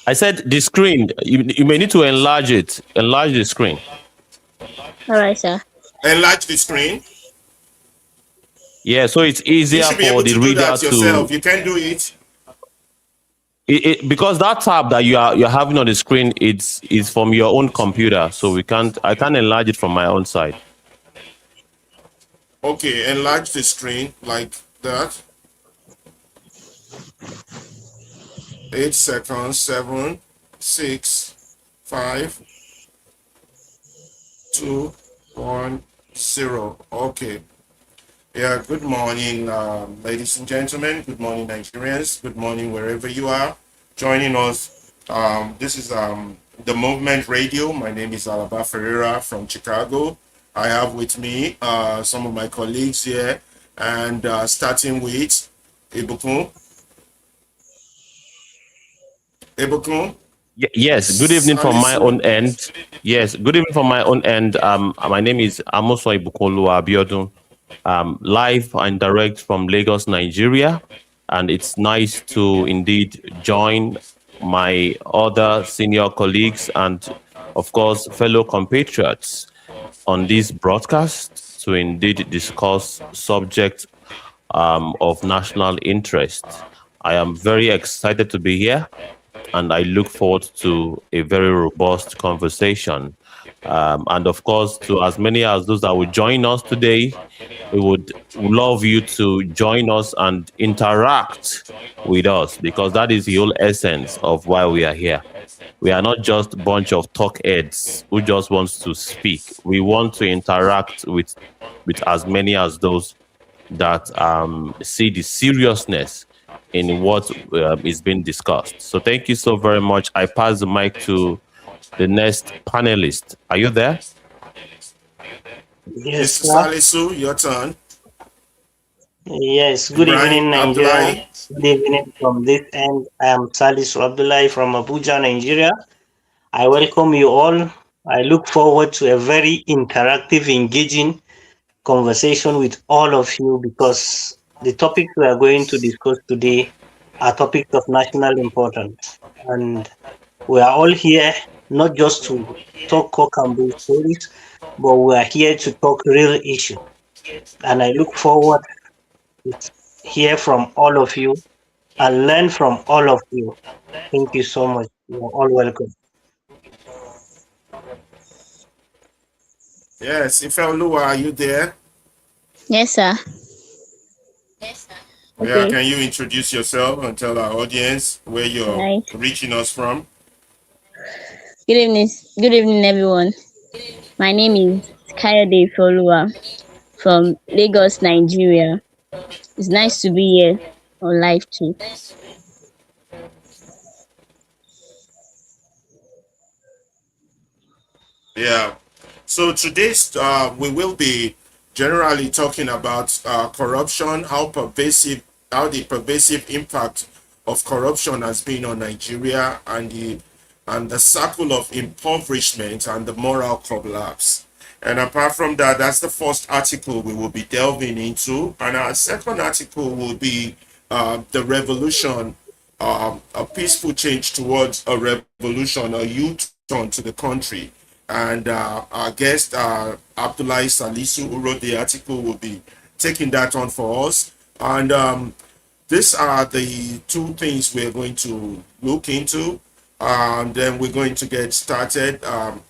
I said the screen. You may need to enlarge it. Enlarge the screen. All right, sir. Enlarge the screen. Yeah, so it's You easier should be for able the to do reader that to yourself. You can do it. because that tab that you're having on the screen it's from your own computer, so I can't enlarge it from my own side. Okay, enlarge the screen like that. 8 seconds. 7, 6, 5, 2, 1, 0. Okay. Yeah, good morning, ladies and gentlemen. Good morning, Nigerians. Good morning, wherever you are joining us. This is the Movement Radio. My name is Alaba Ferreira from Chicago. I have with me some of my colleagues here, and starting with Ibukun. Ibukun, Yes, good evening from my Salisu. own end. Yes, good evening from my own end. My name is Amoso Ibukolu Abiodun. Live and direct from Lagos, Nigeria, and it's nice to indeed join my other senior colleagues and, of course, fellow compatriots on this broadcast to indeed discuss subjects of national interest. I am very excited to be here and I look forward to a very robust conversation. And of course, to as many as those that will join us today, we would love you to join us and interact with us because that is the whole essence of why we are here. We are not just a bunch of talk heads who just wants to speak. We want to interact with as many as those that see the seriousness in what is being discussed. So thank you so very much. I pass the mic to the next panelist. Are you there? Yes, Mr. sir. Salisu, your turn. Yes, good Ibrahim evening, Nigeria. Abdullahi. Good evening from this end. I am Salisu Abdullahi from Abuja, Nigeria. I welcome you all. I look forward to a very interactive, engaging conversation with all of you because the topics we are going to discuss today are topics of national importance. And we are all here not just to talk cock and bull stories, but we are here to talk real issues. And I look forward to hear from all of you and learn from all of you. Thank you so much. You are all welcome. Yes, Ifeoluwa, are you there? Yes, sir. Yeah, Okay. can you introduce yourself and tell our audience where you're Right. reaching us from? Good evening. Good evening, everyone. My name is Kayode Folua from Lagos, Nigeria. It's nice to be here on live too. Yeah. So today's we will be generally talking about corruption, how the pervasive impact of corruption has been on Nigeria, and the circle of impoverishment and the moral collapse. And apart from that, that's the first article we will be delving into. And our second article will be the revolution, a peaceful change towards a revolution, a U-turn to the country. And our guest, Abdullahi Salisu, who wrote the article, will be taking that on for us. And these are the two things we're going to look into. Then we're going to get started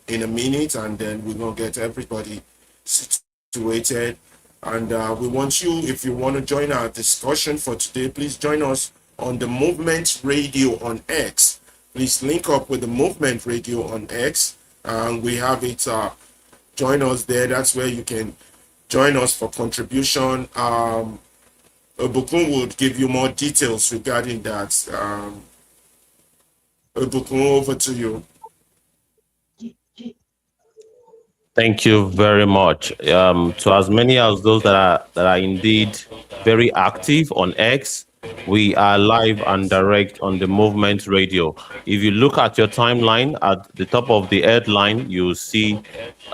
in a minute, and then we're going to get everybody situated. And we want you, if you want to join our discussion for today, please join us on the Movement Radio on X. Please link up with the Movement Radio on X. We have it, join us there. That's where you can join us for contribution. Obukun would give you more details regarding that. Obukun, over to you. Thank you very much. To as many as those that are indeed very active on X, we are live and direct on the Movement Radio. If you look at your timeline at the top of the headline, you see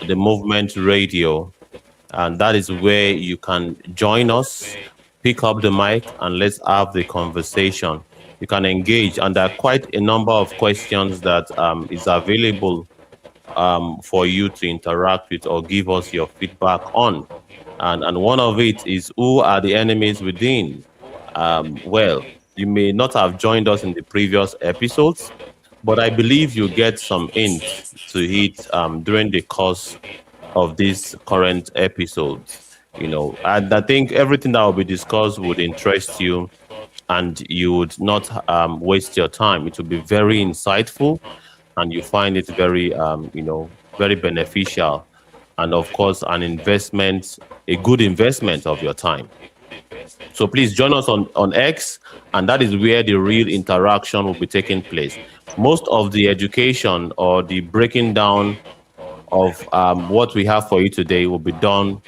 the Movement Radio, and that is where you can join us, pick up the mic, and let's have the conversation. you can engage, and there are quite a number of questions that is available for you to interact with or give us your feedback on. And one of it is, who are the enemies within? Well, you may not have joined us in the previous episodes, but I believe you get some hints to it during the course of this current episode. And I think everything that will be discussed would interest you, and you would not waste your time. It will be very insightful, and you find it very, very beneficial, and of course, an investment, a good investment of your time. So please join us on X, and that is where the real interaction will be taking place. Most of the education or the breaking down of what we have for you today will be done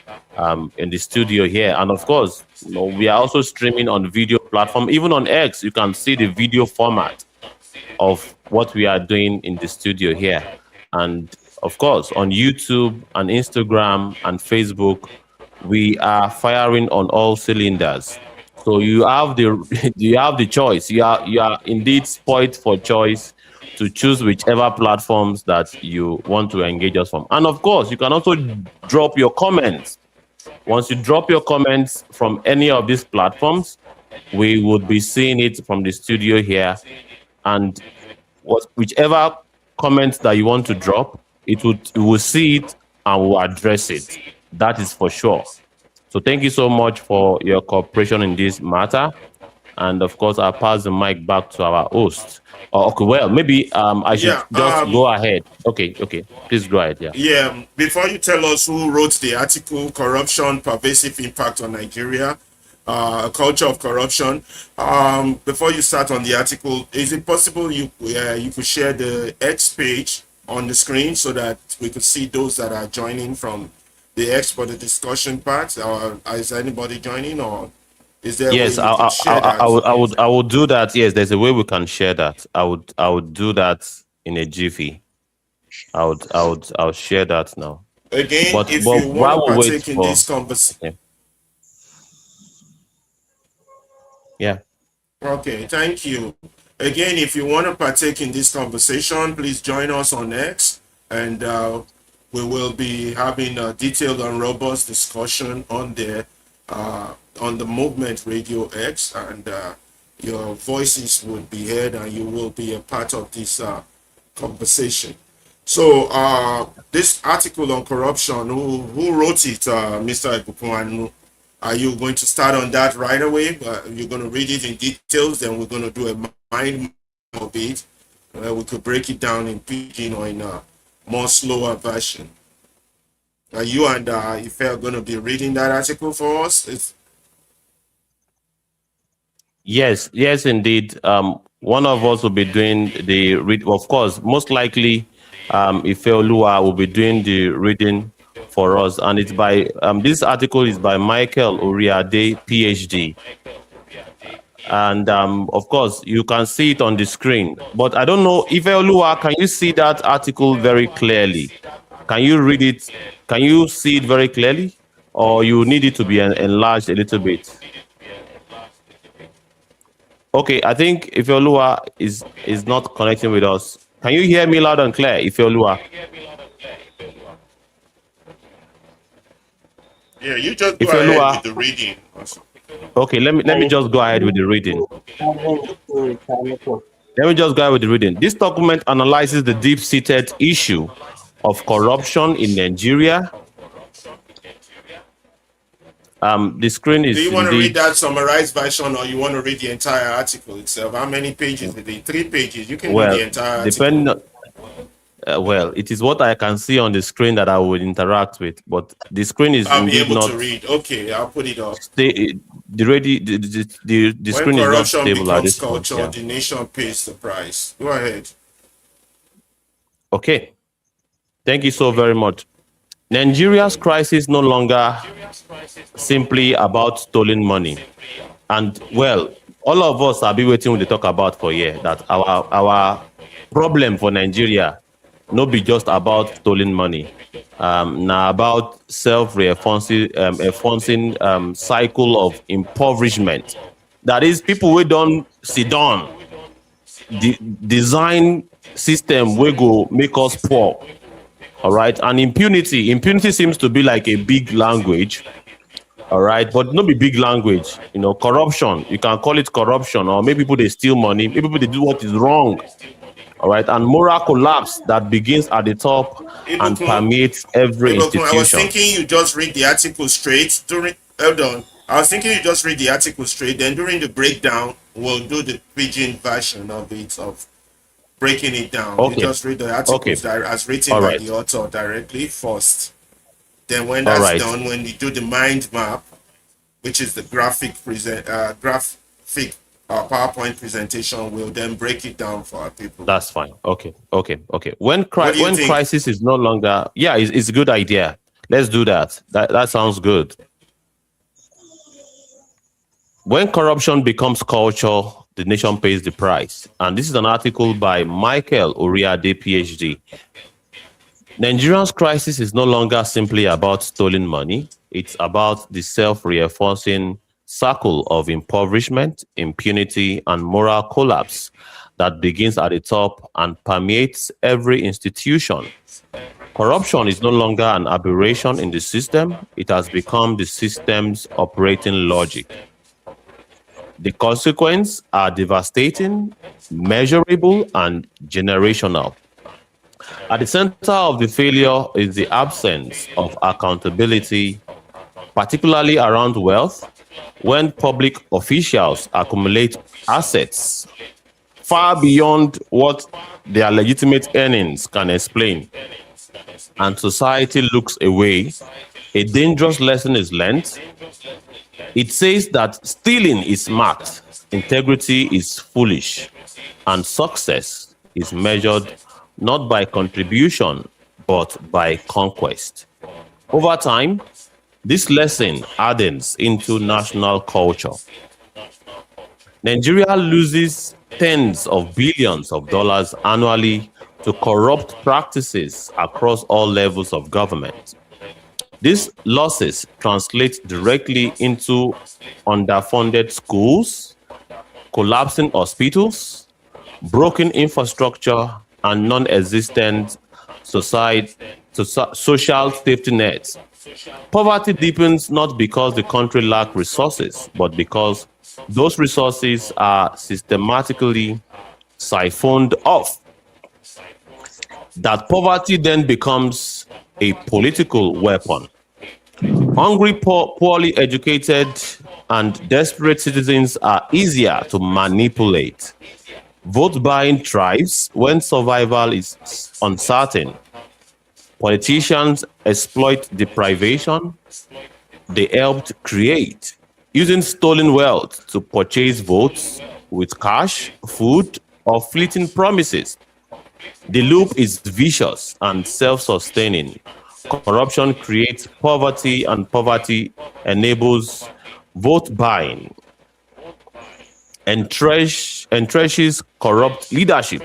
in the studio here. And of course, we are also streaming on video platform. Even on X, you can see the video format of what we are doing in the studio here. And of course, on YouTube and Instagram and Facebook, we are firing on all cylinders. So you have the choice. You are indeed spoiled for choice to choose whichever platforms that you want to engage us from. And of course, you can also drop your comments. Once you drop your comments from any of these platforms, we would be seeing it from the studio here. And whichever comments that you want to drop, we will see it and we'll address it. That is for sure. So thank you so much for your cooperation in this matter. And of course, I'll pass the mic back to our host. Okay, well, maybe I should just go ahead. Okay, please go ahead. Yeah, before you tell us who wrote the article, Corruption, Pervasive Impact on Nigeria, a Culture of Corruption, before you start on the article, is it possible you could share the X page on the screen so that we could see those that are joining from the X for the discussion part? Or is anybody joining, or is there? Yes, I would do that. Yes, there's a way we can share that. I would do that in a jiffy. I'll share that now. Again, if you want to partake in this conversation. Yeah. Okay, thank you. Again, if you want to partake in this conversation, please join us on X, and we will be having a detailed and robust discussion on there, on the Movement Radio X, and your voices will be heard, and you will be a part of this conversation. So this article on corruption, who wrote it, Mr. Ikupuanu? Are you going to start on that right away? You're going to read it in details, then we're going to do a mind of it. We could break it down in pidgin or in a more slower version. Are you and Ife are going to be reading that article for us? Yes, indeed. One of us will be doing the read. Of course, most likely, Ife Olua will be doing the reading for us, and it's by this article is by Michael Oriade, PhD, and of course you can see it on the screen. But I don't know, Ife Olua, can you see that article very clearly? Can you read it? Can you see it very clearly, or you need it to be enlarged a little bit? Okay, I think Ife Olua is not connecting with us. Can you hear me loud and clear, Ife Olua? Yeah, you just go ahead with the reading. Okay, let me just go ahead with the reading. This document analyzes the deep-seated issue of corruption in Nigeria. The screen is. Do you want to read that summarized version, or you want to read the entire article itself? How many pages? 3 pages. You can read the entire article. Depending on, well, it is what I can see on the screen that I will interact with, but the screen is I'll be able not to read. Okay, I'll put it up. The screen is not stable at this point. Culture, the nation pays the price. Go ahead. Okay. Thank you so very much. Nigeria's crisis no longer simply about stolen money. And well, all of us have been waiting to talk about for a year that our problem for Nigeria no be just about stolen money. Now about self-reinforcing cycle of impoverishment. That is, people we don't sit down design system wey go make us poor. All right. And impunity seems to be like a big language. All right. But not be big language. Corruption. You can call it corruption, or maybe people they steal money. Maybe people they do what is wrong. All right. And moral collapse that begins at the top and Ibukun, permeates every Ibukun, I was institution. thinking you just read the article straight during. Hold on. I was thinking you just read the article straight. Then during the breakdown, we'll do the pidgin version of it, of breaking it down. You Okay. just read the Okay. articles as written All by right. the author directly first. Then when All that's right. done, when you do the mind map, which is the graphic PowerPoint presentation, we'll then break it down for our people. That's fine. Okay. When What do you think? crisis is no longer, yeah, it's a good idea. Let's do that. That sounds good. When corruption becomes culture, the nation pays the price. And this is an article by Michael Oriade, PhD. Nigeria's crisis is no longer simply about stolen money. It's about the self-reinforcing circle of impoverishment, impunity, and moral collapse that begins at the top and permeates every institution. Corruption is no longer an aberration in the system. It has become the system's operating logic. The consequences are devastating, measurable, and generational. At the center of the failure is the absence of accountability, particularly around wealth, when public officials accumulate assets far beyond what their legitimate earnings can explain, and society looks away. A dangerous lesson is learned. It says that stealing is smart, integrity is foolish, and success is measured not by contribution, but by conquest. Over time, this lesson hardens into national culture. Nigeria loses tens of billions of dollars annually to corrupt practices across all levels of government. These losses translate directly into underfunded schools, collapsing hospitals, broken infrastructure, and non-existent social safety nets. Poverty deepens not because the country lacks resources, but because those resources are systematically siphoned off. That poverty then becomes a political weapon. Hungry, poorly educated, and desperate citizens are easier to manipulate. Vote buying thrives when survival is uncertain. Politicians exploit deprivation they helped create, using stolen wealth to purchase votes with cash, food, or fleeting promises. The loop is vicious and self-sustaining. Corruption creates poverty, and poverty enables vote buying, entrenches corrupt leadership.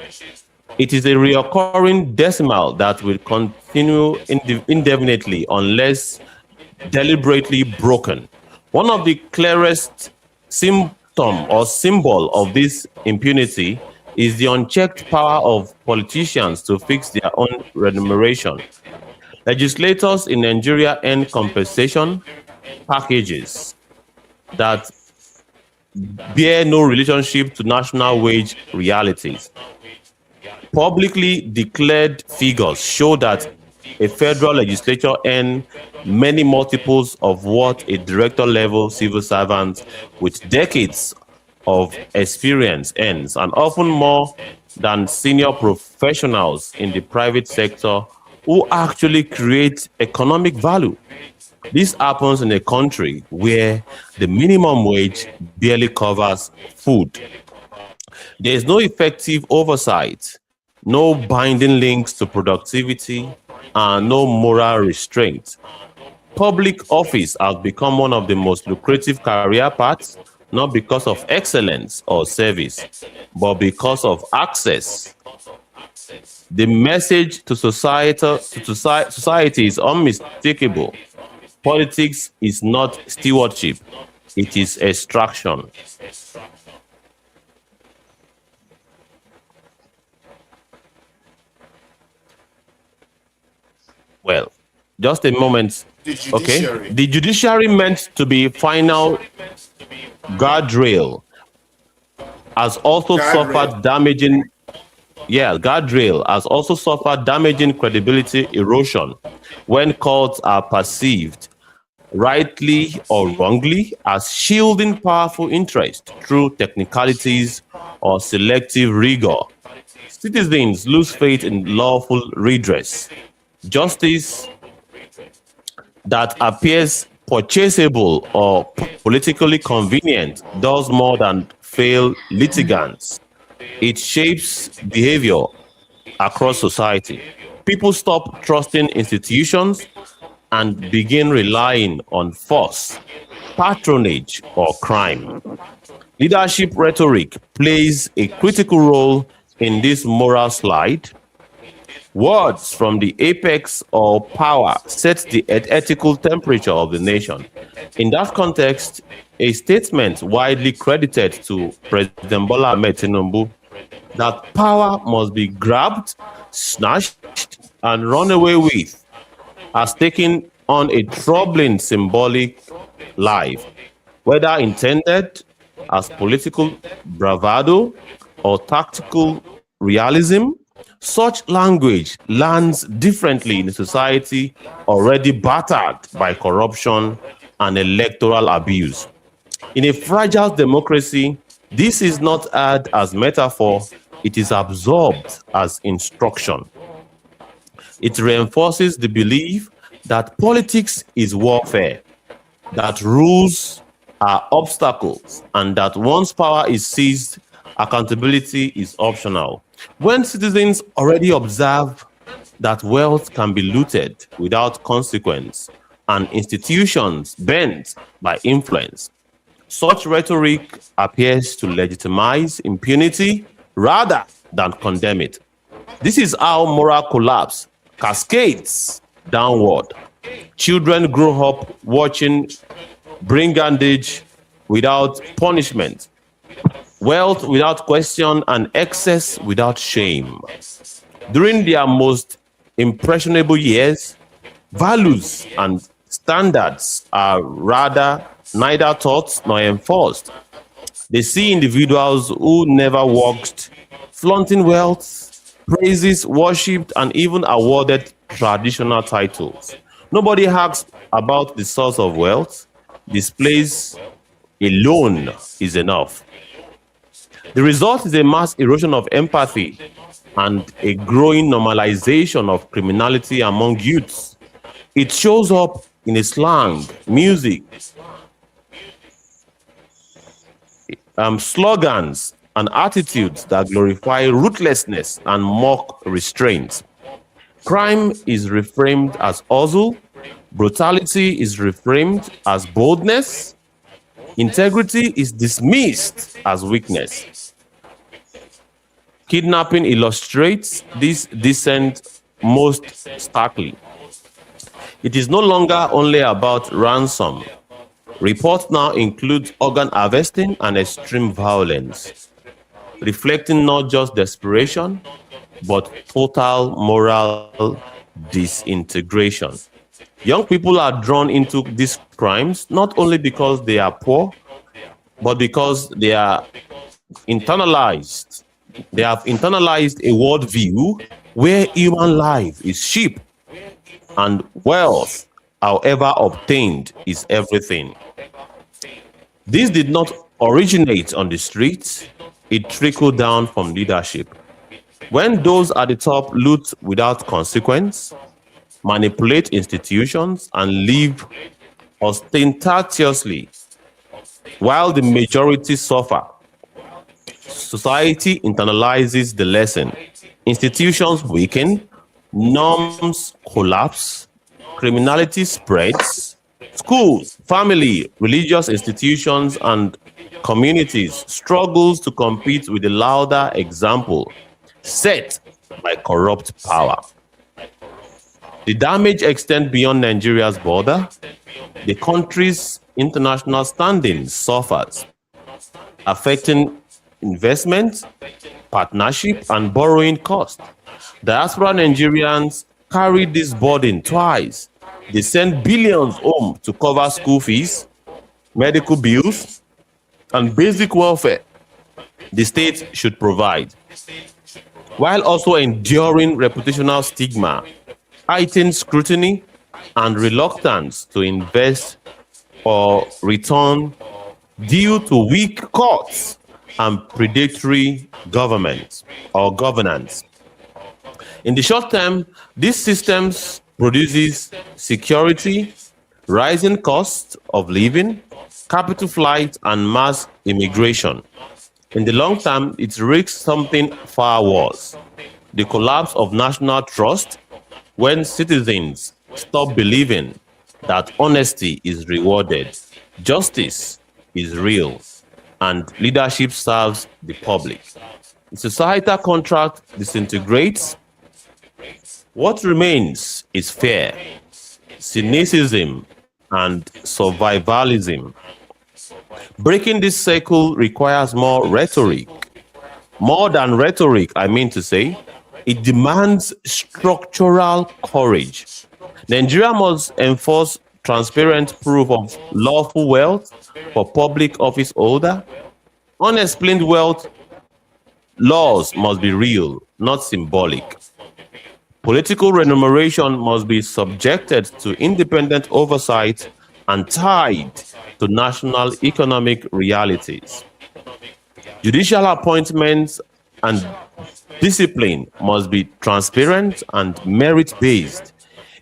It is a recurring decimal that will continue indefinitely unless deliberately broken. One of the clearest symptom or symbol of this impunity is the unchecked power of politicians to fix their own remuneration. Legislators in Nigeria earn compensation packages that bear no relationship to national wage realities. Publicly declared figures show that a federal legislature earns many multiples of what a director-level civil servant with decades of experience earns, and often more than senior professionals in the private sector who actually create economic value. This happens in a country where the minimum wage barely covers food. There is no effective oversight, no binding links to productivity, and no moral restraint. Public office has become one of the most lucrative career paths, not because of excellence or service, but because of access. The message to society is unmistakable. Politics is not stewardship, it is extraction. Well, just a moment. The Okay. judiciary. The judiciary meant to be final guardrail has also Guardrail. suffered damaging guardrail has also suffered damaging credibility erosion when courts are perceived, rightly or wrongly, as shielding powerful interest through technicalities or selective rigor. Citizens lose faith in lawful redress. Justice that appears purchasable or politically convenient does more than fail litigants. It shapes behavior across society. People stop trusting institutions and begin relying on force, patronage, or crime. Leadership rhetoric plays a critical role in this moral slide. Words from the apex of power set the ethical temperature of the nation. In that context, a statement widely credited to President Bola Ahmed Tinubu that power must be grabbed, snatched, and run away with has taken on a troubling symbolic life, whether intended as political bravado or tactical realism. Such language lands differently in a society already battered by corruption and electoral abuse. In a fragile democracy, this is not heard as metaphor, it is absorbed as instruction. It reinforces the belief that politics is warfare, that rules are obstacles, and that once power is seized, accountability is optional. When citizens already observe that wealth can be looted without consequence and institutions bent by influence, such rhetoric appears to legitimize impunity rather than condemn it. This is how moral collapse cascades downward. Children grow up watching brigandage without punishment, wealth without question, and excess without shame. During their most impressionable years, values and standards are rather neither taught nor enforced. They see individuals who never worked, flaunting wealth, praises, worshipped, and even awarded traditional titles. Nobody asks about the source of wealth. Displays alone is enough. The result is a mass erosion of empathy and a growing normalization of criminality among youths. It shows up in a slang, music, slogans, and attitudes that glorify ruthlessness and mock restraint. Crime is reframed as hustle, brutality is reframed as boldness, integrity is dismissed as weakness. Kidnapping illustrates this descent most starkly. It is no longer only about ransom. Reports now include organ harvesting and extreme violence, reflecting not just desperation, but total moral disintegration. Young people are drawn into these crimes not only because they are poor, but because they are internalized. They have internalized a worldview where human life is cheap and wealth, however obtained, is everything. This did not originate on the streets, it trickled down from leadership. When those at the top loot without consequence, manipulate institutions, and live ostentatiously while the majority suffer, society internalizes the lesson. Institutions weaken, norms collapse, criminality spreads, schools, family, religious institutions, and communities struggles to compete with the louder example set by corrupt power. The damage extends beyond Nigeria's border. The country's international standing suffers, affecting investment, partnership, and borrowing costs. Diaspora Nigerians carried this burden twice. They sent billions home to cover school fees, medical bills, and basic welfare the state should provide, while also enduring reputational stigma, heightened scrutiny, and reluctance to invest or return due to weak courts and predatory government or governance. In the short term, these systems produces security, rising costs of living, capital flight, and mass immigration. In the long term, it risks something far worse: the collapse of national trust when citizens stop believing that honesty is rewarded, justice is real, and leadership serves the public. The societal contract disintegrates. What remains is fear, cynicism, and survivalism. Breaking this cycle requires more rhetoric. More than rhetoric, I mean to say, it demands structural courage. Nigeria must enforce transparent proof of lawful wealth for public office holder. Unexplained wealth laws must be real, not symbolic. Political remuneration must be subjected to independent oversight and tied to national economic realities. Judicial appointments and discipline must be transparent and merit-based.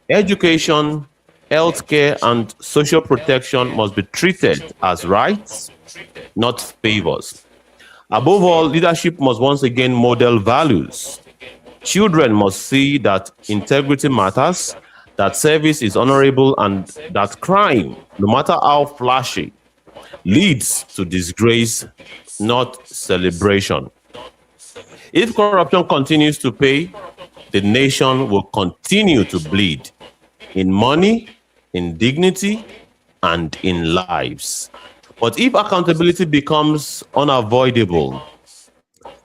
Education, healthcare, and social protection must be treated as rights, not favors. Above all, leadership must once again model values. Children must see that integrity matters, that service is honorable, and that crime, no matter how flashy, leads to disgrace, not celebration. If corruption continues to pay, the nation will continue to bleed in money, in dignity, and in lives. But if accountability becomes unavoidable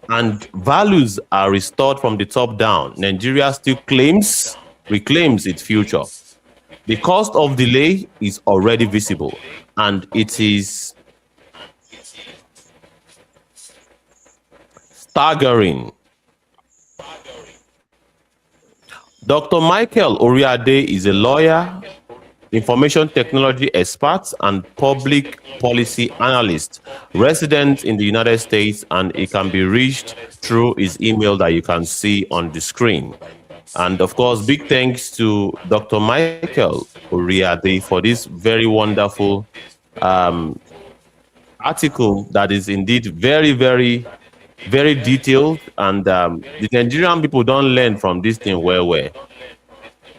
and values are restored from the top down, Nigeria still reclaims its future. The cost of delay is already visible, and it is staggering. Dr. Michael Oriade is a lawyer, information technology expert, and public policy analyst resident in the United States, and he can be reached through his email that you can see on the screen. And of course, big thanks to Dr. Michael Oriade for this very wonderful article that is indeed very, very, very detailed. And the Nigerian people don't learn from this thing well.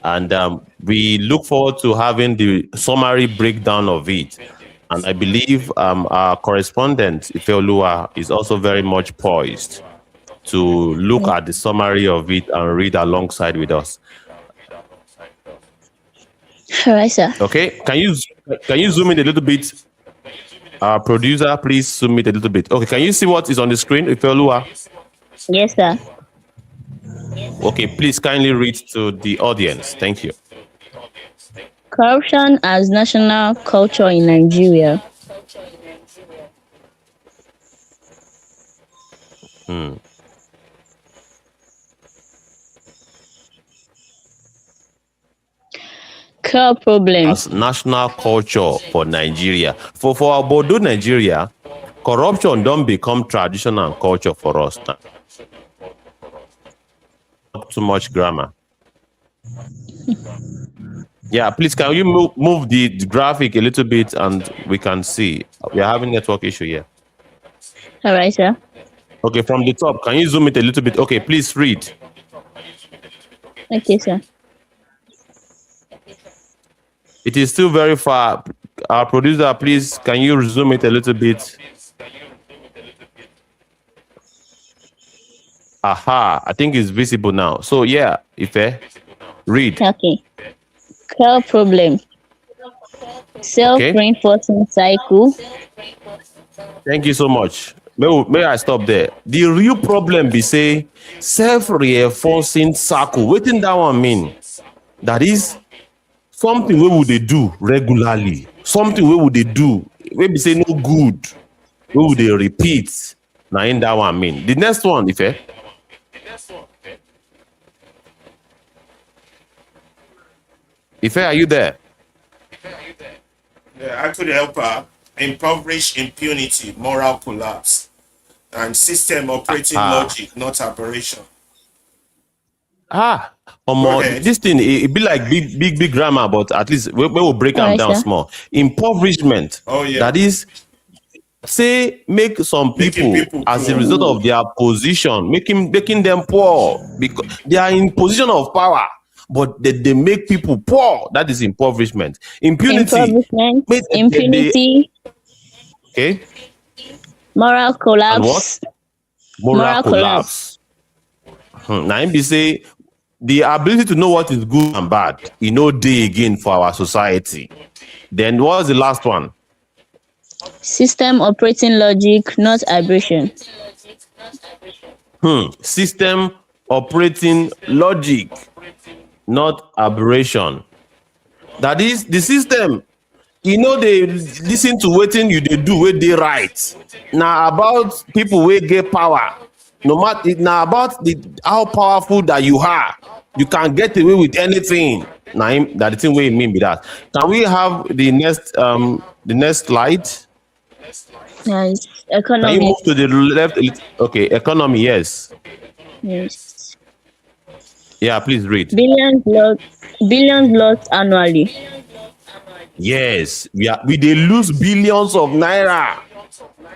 And we look forward to having the summary breakdown of it. And I believe our correspondent, Ifeoluwa, is also very much poised to look at the summary of it and read alongside with us. All right, sir. Okay, can you zoom in a little bit? Producer, please zoom in a little bit. Okay, can you see what is on the screen, Ifeoluwa? Yes, sir. Okay, please kindly read to the audience. Thank you. Corruption as national culture in Nigeria. Core problems. As national culture for Nigeria. For our Bodo Nigeria, corruption don't become tradition and culture for us now. Not too much grammar. Yeah, please, can you move the graphic a little bit and we can see? We are having network issue here. All right, sir. Okay, from the top, can you zoom it a little bit? Okay, please read. Okay, sir. It is still very far. Our producer, please, can you zoom it a little bit? Aha, I think it's visible now. So yeah, Ife, read. Okay. Core problem. Self-reinforcing cycle. Thank you so much. May I stop there? The real problem be say self-reinforcing circle. What did that one mean? That is something we would they do regularly. Something we would they do. Maybe say no good. We would they repeat. Now in that one mean. The next one, Ife, are you there? Yeah, I could help her. Impoverished impunity, moral collapse, and system operating logic, not aberration. Go ahead. This thing it be like big grammar, but at least we will break them Alright, down sir. small. Impoverishment. Oh, yeah. That is, say, make some Making people, people as a poor. result of their position, making them poor because they are in position of power, but they make people poor. That is impoverishment. Impunity. Impoverishment, Make- impunity, Okay. moral And collapse. what? Moral Moral collapse. Now, be say the ability to know what is good and bad, day again for our society. Then what was the last one? System operating logic, not aberration. System operating logic, not aberration. That is the system. They listen to wetin you dey do wey dey right. Now about people wey get power. No matter now about how powerful that you are, you can get away with anything. Now that the thing wey mean be that. Can we have the next slide? Yes. Can you Economy. move to the left? Okay, economy, yes. Yes. Yeah, please read. Billions lost annually. Yes, we dey lose billions of naira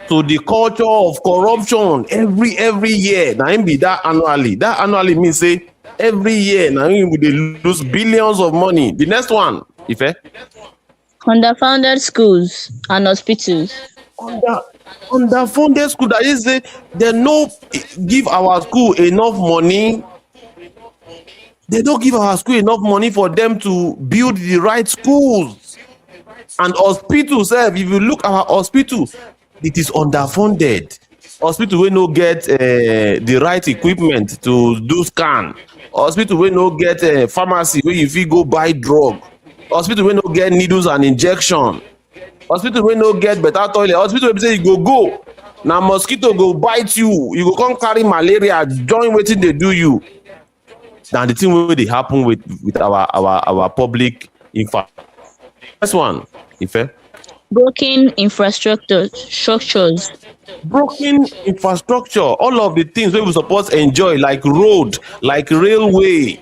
to the culture of corruption every year. Now be that annually. That annually means say every year now we dey lose billions of money. The next one, Ife. Underfunded schools and hospitals. Underfunded school, that is say they no give our school enough money. They don't give our school enough money for them to build the right schools. And hospital sef, if you look our hospital, it is underfunded. Hospital wey no get the right equipment to do scan. Hospital wey no get pharmacy where you fit go buy drug. Hospital wey no get needles and injection. Hospital wey no get better toilet. Hospital wey be say you go na mosquito go bite you, you go come carry malaria join wetin dey do you. Na the thing wey dey happen with our public infra. First one, Ife. Broken structures. Broken infrastructure, all of the things wey we suppose enjoy, like road, like railway,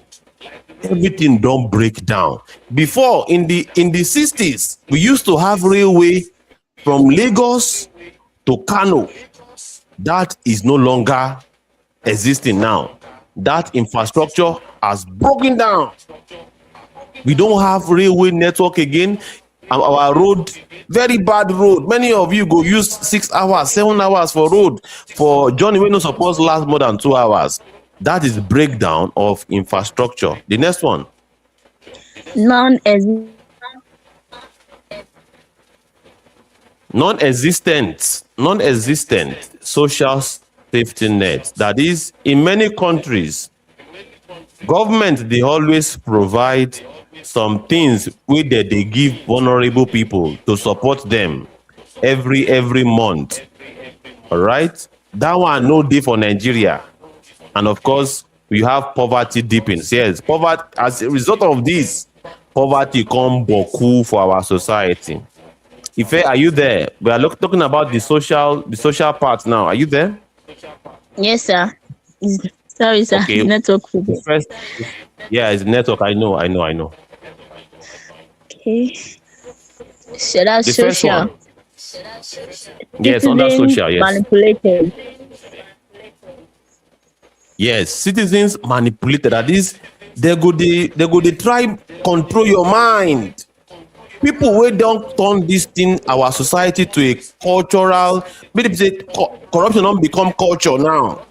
everything don break down. Before, in the 60s, we used to have railway from Lagos to Kano. That is no longer existing now. That infrastructure has broken down. We don't have railway network again. Our road, very bad road. Many of you go use 6 hours, 7 hours for road for journey wey no suppose last more than 2 hours. That is breakdown of infrastructure. The next one. Non-existent social safety net. That is, in many countries, government they always provide some things wey they give vulnerable people to support them every month. All right, that one no dey for Nigeria. And of course, we have poverty deepens. Yes, poverty, as a result of this, poverty come boku for our society. Ife, are you there? We are talking about the social part now. Are you there? Yes, sir. Sorry, sir. Okay. Network. First, yeah, it's network. I know. Okay. So that's The first social. one. Yes, under Citizen social, yes. Manipulated. Yes, citizens manipulated. That is, they go they try control your mind. People wey don't turn this thing, our society, to a cultural, maybe say corruption don't become culture now.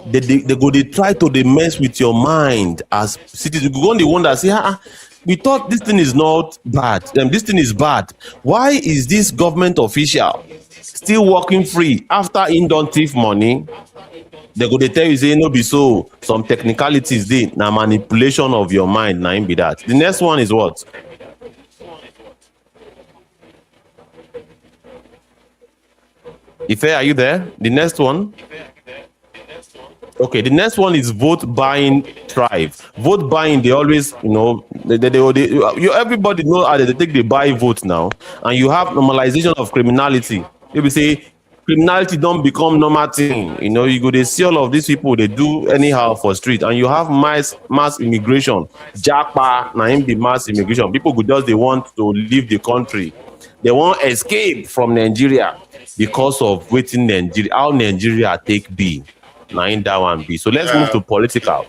They go they try to mess with your mind as citizens. You go on the one that say, we thought this thing is not bad. This thing is bad. Why is this government official still working free after im don thief money. They go dey tell you say no be so, some technicalities dey, na manipulation of your mind na im be that. The next one is what? Ife, are you there? The next one? Okay, the next one is vote buying thrive. Vote buying, they always, everybody know how they take the buy vote now, and you have normalization of criminality. People say criminality don't become normal thing. You go they see all of these people they do anyhow for street, and you have mass immigration. Japa, na him the mass immigration. People who just they want to leave the country. They want escape from Nigeria because of waiting Nigeria, how Nigeria take be. Now in that one be. So let's move to political.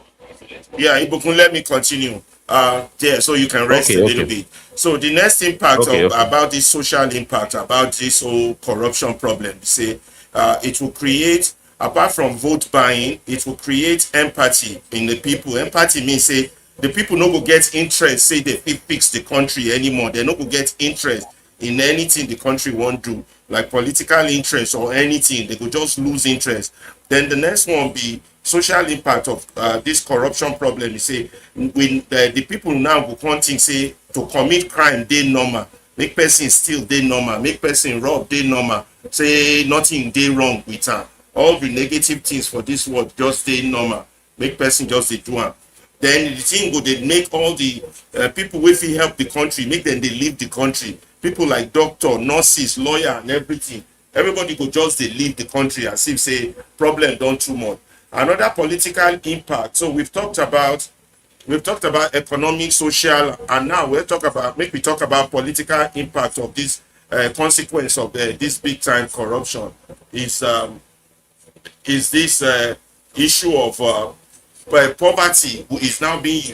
Yeah, Ibukun, let me continue. Yeah, so you can rest a little bit. So the next impact about this social impact, about this whole corruption problem, say it will create, apart from vote buying, it will create empathy in the people. Empathy means say the people no go get interest, say they fix the country anymore. They no go get interest in anything the country won't do, like political interest or anything. They could just lose interest. Then the next one be social impact of this corruption problem. You say when the people now go continue say to commit crime they normal, make person steal they normal, make person rob they normal, say nothing they wrong with her. All the negative things for this world just stay normal, make person just they do them. Then the thing go they make all the people with help the country, make them they leave the country. People like doctor, nurses, lawyer, and everything. Everybody could just they leave the country as if say problem don't too much. Another political impact. So we've talked about economic, social, and now we talk about political impact of this consequence of this big time corruption. Is this issue of poverty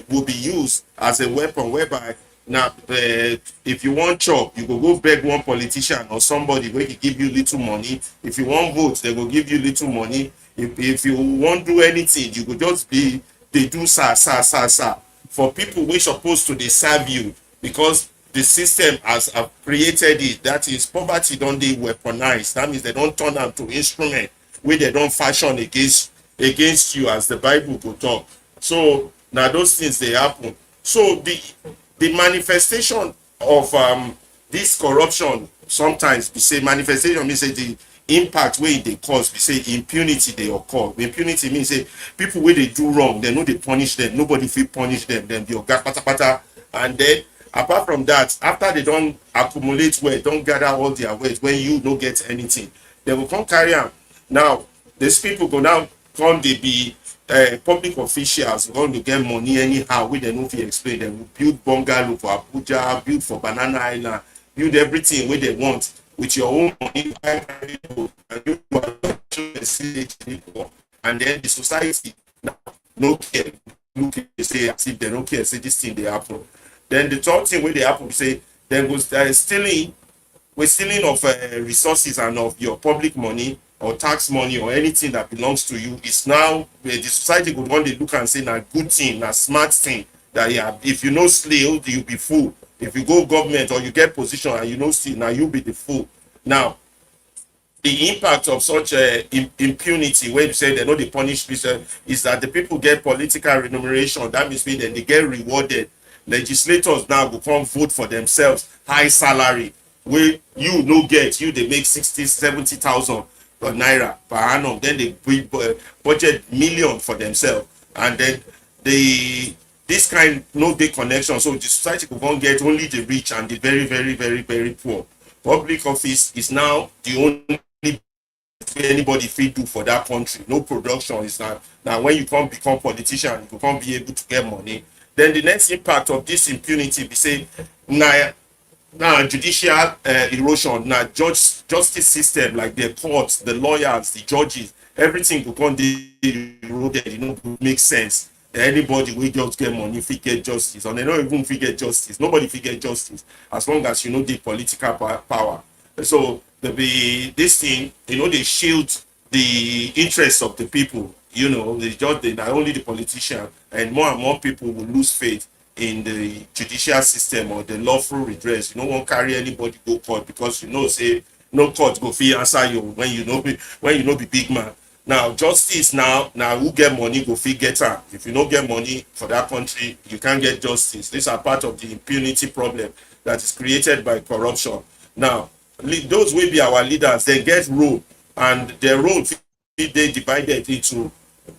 will be used as a weapon whereby now if you want job you go beg one politician or somebody where he give you little money. If you want vote they will give you little money. If you won't do anything you go just be they do sa for people we supposed to they serve you, because the system has created it. That is, poverty don't they weaponize. That means they don't turn them to instrument where they don't fashion against you, as the Bible will talk. So now those things they happen. So the manifestation of this corruption, sometimes we say manifestation means say the impact where they cause, we say impunity they occur. Impunity means say people where they do wrong, they know they punish them, nobody feel punish them, then they pata. And then apart from that, after they don't accumulate wealth, don't gather all their wealth, when you don't get anything, they will come carry on. Now these people go now come they be public officials going to get money anyhow with the movie explain. They will build bungalow for Abuja, build for Banana Island, build everything where they want with your own money, and then the society no care, look say as if they don't care, say this thing they happen. Then the third thing where they happen say then goes stealing of resources and of your public money or tax money or anything that belongs to you. Is now the society would want to look and say na good thing, na smart thing, that yeah, if you know steal you be fool. If you go government or you get position and you know steal, now you be the fool. Now the impact of such impunity, where you say they know they punish people, is that the people get political remuneration. That means then they get rewarded. Legislators now will come vote for themselves high salary where you no get, you they make 60,000-70,000 naira per annum. Then they budget million for themselves, and then this kind no big connection. So the society will go get only the rich and the very, very, very, very poor. Public office is now the only anybody fit do for that country. No production is now when you come become politician, you can't be able to get money. Then the next impact of this impunity be say now judicial erosion, now justice system, like the courts, the lawyers, the judges, everything will come eroded. You know, make sense. Anybody will just get money, if get justice, and they don't even get justice. Nobody get justice as long as you know the political power. So this thing, you know, they shield the interests of the people. You know, not only the politician, and more people will lose faith in the judicial system or the lawful redress. You don't want to carry anybody go court because you know say no court go fit answer you when you know be big man. Now justice now who get money go fit get am. If you no get money for that country, you can't get justice. These are part of the impunity problem that is created by corruption. Now those will be our leaders, they get role, and their role they divided into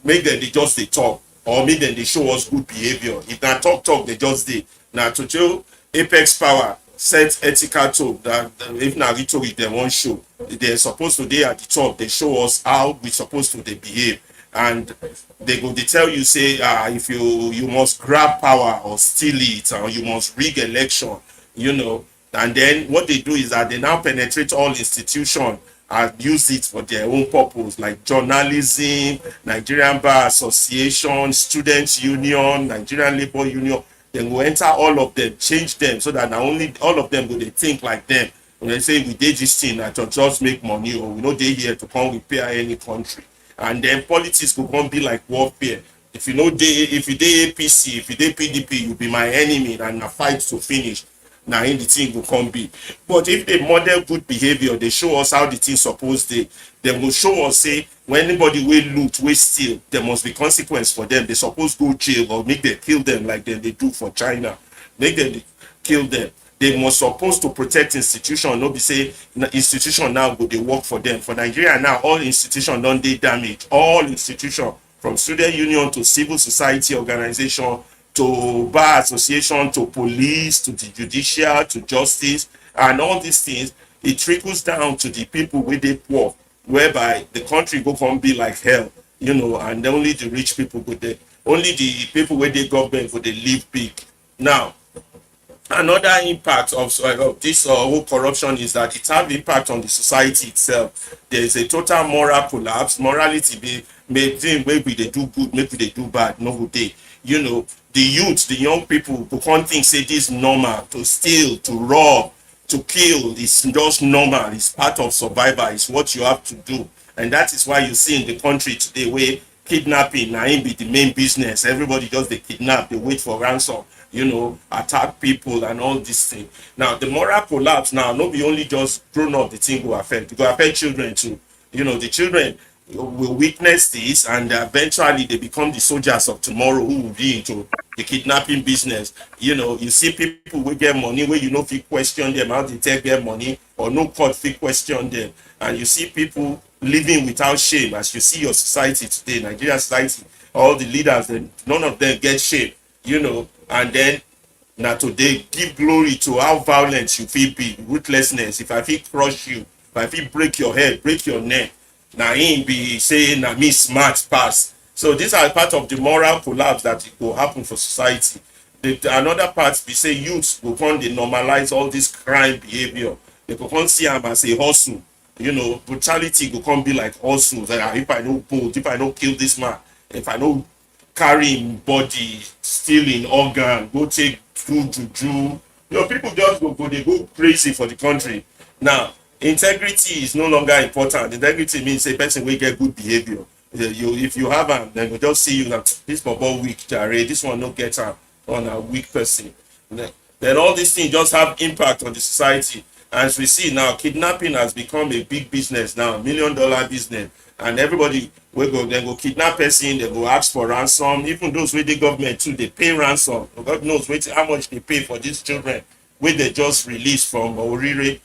make them they just they talk, or make them they show us good behavior. If na talk they just they now to show apex power set ethical tone that if na rhetoric they won't show. They're supposed to they at the top, they show us how we supposed to they behave. And they tell you say if you must grab power or steal it, or you must rig election, you know. And then what they do is that they now penetrate all institutions and use it for their own purpose, like journalism, Nigerian Bar Association, Students Union, Nigerian Labor Union. Then we enter all of them, change them so that not only all of them will they think like them. When they say we did this thing to just make money, or we know they here to come repair any country. And then politics will come be like warfare. If you know if you did APC, if you did PDP, you be my enemy and a fight to finish. Now in the thing will come be. But if they model good behavior, they show us how the thing supposed they will show us say when anybody will loot, will steal, there must be consequence for them. They supposed go jail or make them kill them like they do for China. Make them kill them. They must supposed to protect institution. No be say institution now go they work for them. For Nigeria now, all institution don't they damage. All institution from student union to civil society organization to bar association to police to the judicial to justice and all these things, it trickles down to the people where they poor, whereby the country go from be like hell, you know, and only the rich people go there, only the people where they government would they live big. Now another impact of this whole corruption is that it have impact on the society itself. There is a total moral collapse. Morality be maybe they do good, maybe they do bad, no good day. You know, the youth, the young people who can't think say this is normal, to steal, to rob, to kill is just normal, it's part of survival, it's what you have to do. And that is why you see in the country today where kidnapping now be the main business. Everybody just they kidnap, they wait for ransom, you know, attack people and all this thing. Now the moral collapse now not be only just grown up the thing will affect, it will affect children too. You know, the children will witness this and eventually they become the soldiers of tomorrow who will be into the kidnapping business. You know, you see people will get money where you know if you question them how they take their money, or no court fit question them, and you see people living without shame. As you see your society today, Nigerian society, all the leaders, none of them get shame, you know. And then now today give glory to how violent you feel be, ruthlessness. If I feel crush you, if I feel break your head, break your neck, now him be saying na me smart pass. So these are part of the moral collapse that it will happen for society. Another part be say youths will come they normalize all this crime behavior. They will come see them as a hustle. You know, brutality will come be like hustle. Like, if I don't bolt, if I don't kill this man, if I don't carry him body, stealing organ, go take juju. You know, people just they go crazy for the country. Now, integrity is no longer important. Integrity means a person will get good behavior. If you have them, then we just see you that this bubble weak, Jare, this one no get on a weak person. Then all these things just have impact on the society. As we see now, kidnapping has become a big business now, $1 million business. And everybody will go, then go kidnap person, they go ask for ransom. Even those with the government too, they pay ransom. God knows how much they pay for these children when they just released from Orire.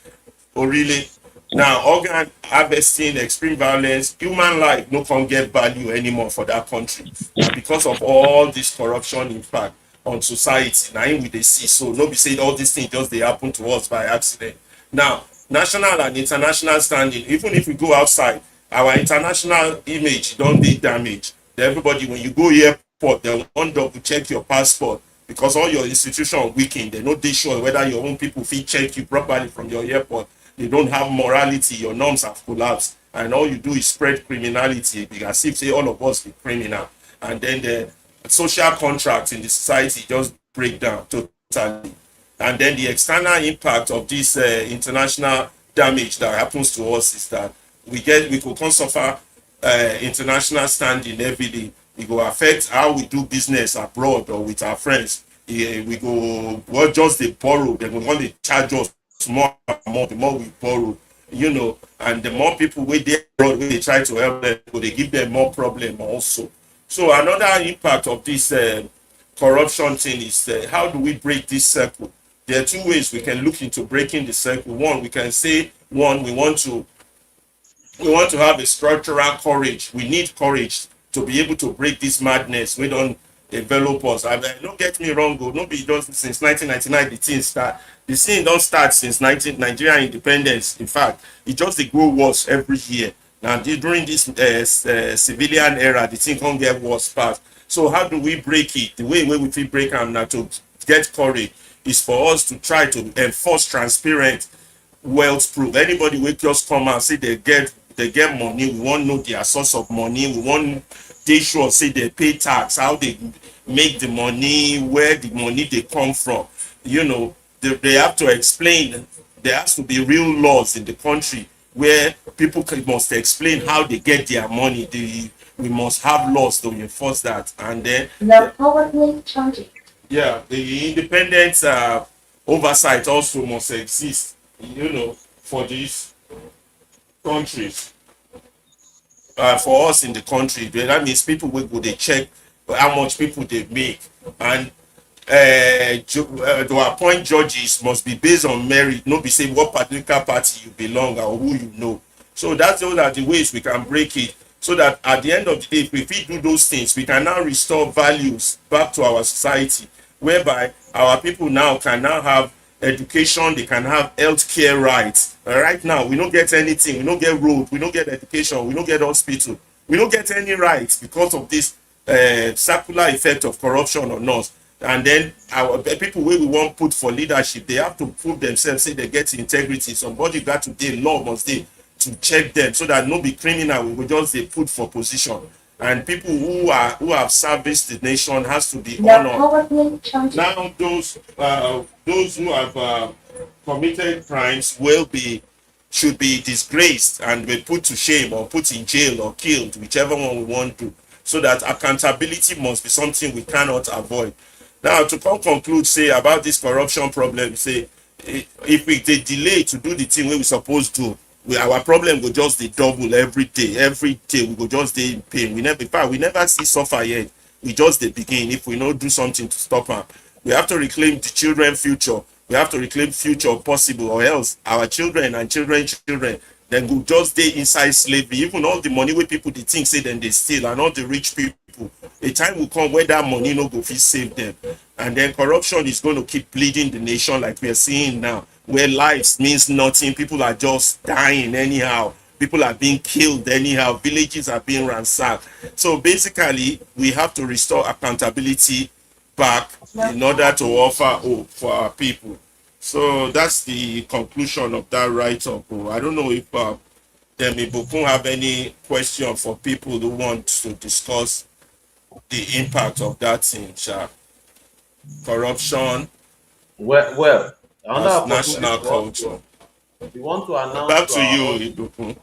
Now, organ harvesting, extreme violence, human life no can get value anymore for that country because of all this corruption impact on society. Now, we they see, so nobody say all these things just they happen to us by accident. Now, national and international standing, even if we go outside, our international image don't be damaged. Everybody, when you go airport, they won't double check your passport because all your institution weakened. They not they sure whether your own people feel check you properly from your airport. They don't have morality, your norms have collapsed, and all you do is spread criminality because if say all of us be criminal, and then the social contracts in the society just break down totally. And then the external impact of this international damage that happens to us is that we could suffer international standing every day. It will affect how we do business abroad or with our friends. We go just they borrow, they will want to charge us more and more the more we borrow. you know, and the more people with they abroad, when they try to help them, they give them more problem also. So another impact of this corruption thing is how do we break this circle? There are two ways we can look into breaking the circle. One, we can say, one, we want to have a structural courage. We need courage to be able to break this madness. We don't develop us. Don't get me wrong, nobody does since 1999 the thing start. The thing don't start since Nigeria independence. In fact, it just they grow worse every year. Now during this civilian era, the thing can't get worse fast. So how do we break it? The way we feel break them now to get courage is for us to try to enforce transparent wealth proof. Anybody will just come and say they get money, we want to know their source of money, we want they sure say they pay tax, how they make the money, where the money they come from. You know, they have to explain. There has to be real laws in the country where people must explain how they get their money. We must have laws to enforce that. And then yeah, the independent oversight also must exist, you know, for these countries. For us in the country, that means people will go they check how much people they make, and to appoint judges must be based on merit, not be say what political party you belong or who you know. So those are the ways we can break it, so that at the end of the day, if we do those things, we can now restore values back to our society, whereby our people now can now have education, they can have healthcare rights. Right now, we don't get anything, we don't get road, we don't get education, we don't get hospital, we don't get any rights because of this circular effect of corruption on us. And then our people where we want put for leadership, they have to prove themselves, say they get integrity. Somebody got to dey law must dey to check them, so that no be criminal we will just they put for position. And people who have serviced the nation has to be honored. Now those who have committed crimes should be disgraced and be put to shame or put in jail or killed, whichever one we want to, so that accountability must be something we cannot avoid. Now to conclude, say about this corruption problem, say if we delay to do the thing we supposed to, our problem will just dey double every day we go just dey in pain. We never see suffer yet, we just dey begin if we not do something to stop am. We have to reclaim the children future, we have to reclaim future possible, or else our children and children then go just dey inside slavery. Even all the money wey people dey think say then they steal, and all the rich people, a time will come where that money no go fit save them. And then corruption is going to keep bleeding the nation like we are seeing now, where lives means nothing, people are just dying anyhow, people are being killed anyhow, villages are being ransacked. So basically we have to restore accountability back in order to offer hope for our people. So that's the conclusion of that write-up. I don't know if Demi Bokun have any question for people who want to discuss the impact of that thing, corruption, Well, as another national opportunity culture. we want to announce Back to to our you, Ibukun.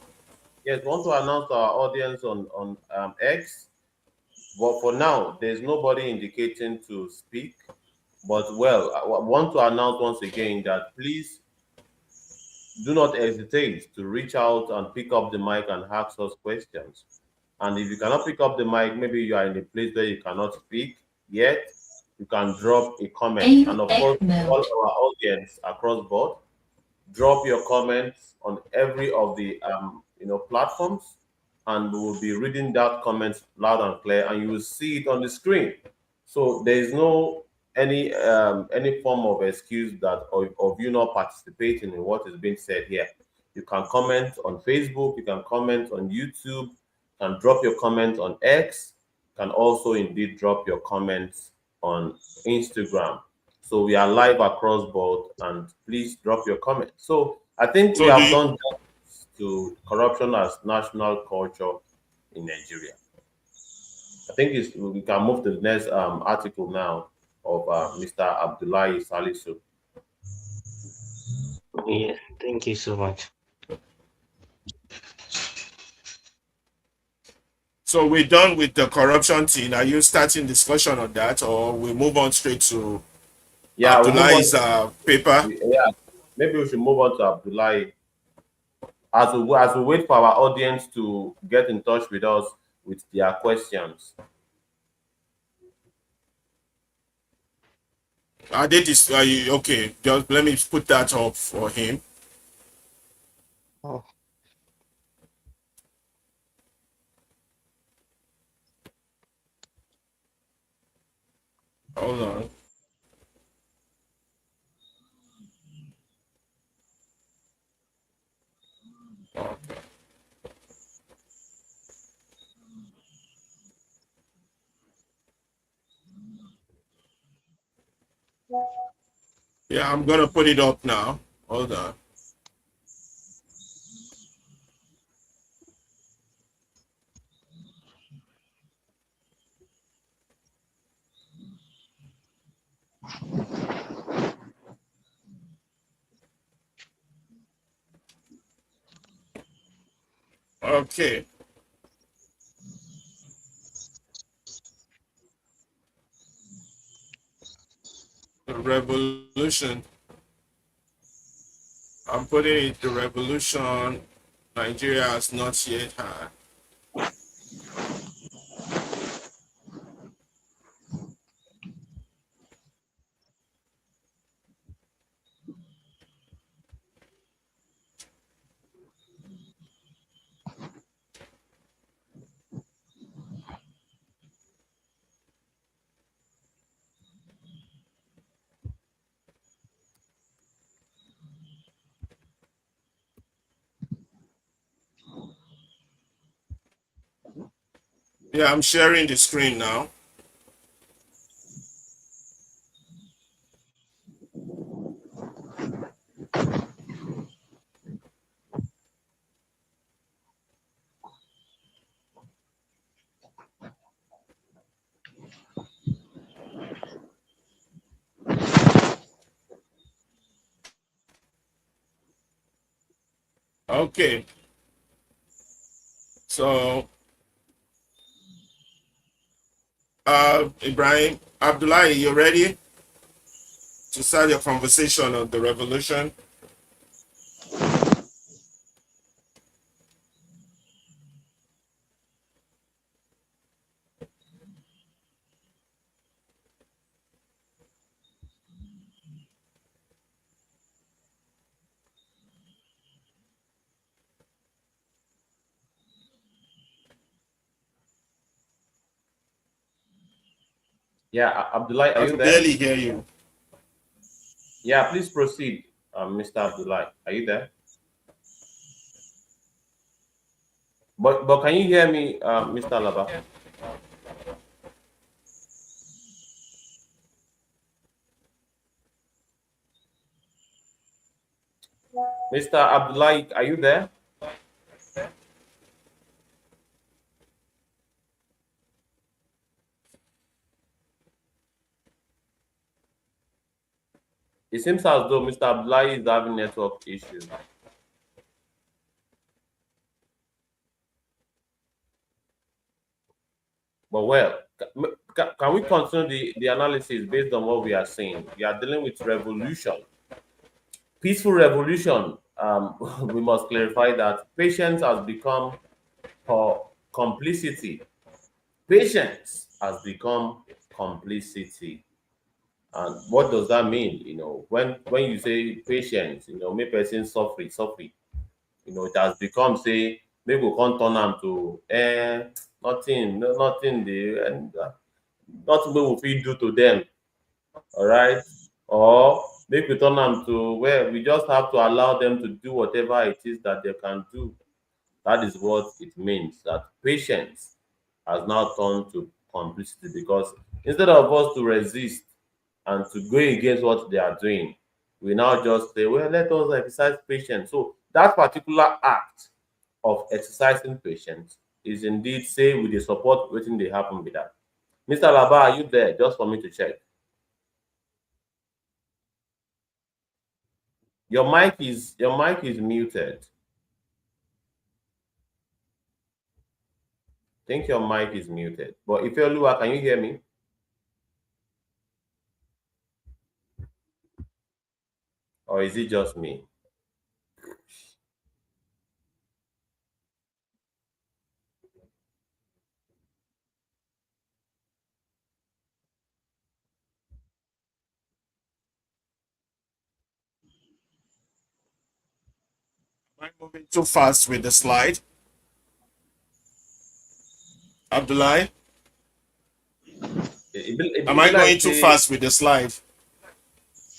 yes, we want to announce to our audience on X. But for now, there's nobody indicating to speak. But well, I want to announce once again that please do not hesitate to reach out and pick up the mic and ask us questions. And if you cannot pick up the mic, maybe you are in a place where you cannot speak yet, you can drop a comment. And of course, all our audience across board, drop your comments on every of the platforms, and we will be reading that comment loud and clear, and you will see it on the screen. So there is no any form of excuse that of you not participating in what is being said here. You can comment on Facebook, you can comment on YouTube, you can drop your comment on X, you can also indeed drop your comments on Instagram. So we are live across board, and please drop your comments. So I think we So do have you, done justice to corruption as national culture in Nigeria. I think we can move to the next article now of Mr. Abdullahi Salisu. Yes, thank you so much. so we're done with the corruption thing. Are you starting discussion on that, or we move on straight to Yeah, we move on. Abdullah's paper? Yeah, maybe we should move on to Abdullahi. as we wait for our audience to get in touch with us with their questions. Okay, just let me put that up for him. Oh. Hold on. Okay. Yeah, I'm gonna put it up now. Hold on. Okay. The revolution. I'm putting it the revolution Nigeria has not yet had. Yeah, I'm sharing the screen now. Okay. So Ibrahim Abdullahi, you ready to start your conversation on the revolution? Yeah, Abdullah, are I you can there? barely hear you. Yeah, please proceed, Mr. Abdullah. Are you there? But can you hear me, Mr. Laba? Mr. Abdullah, are you there? It seems as though Mr. Abdullah is having network issues. But well, can we continue the analysis based on what we are saying? We are dealing with revolution, peaceful revolution. We must clarify that patience has become complicity. Patience has become complicity. And what does that mean? When you say patience, make person suffer. It has become say make we come turn am to nothing, nothing dey and nothing wey we fit do to them. All right, or make we turn am to where we just have to allow them to do whatever it is that they can do. That is what it means, that patience has now turned to complicity, because instead of us to resist and to go against what they are doing, we now just say, well, let us exercise patience. So that particular act of exercising patience is indeed say we dey support wetin dey happen with that. Mr. Laba, are you there? Just for me to check. Your mic is muted. I think your mic is muted. But if you're Lua, can you hear me? Or is it just me? I moving too fast with the slide? Abdullah, am It be I like going too say fast with the slide?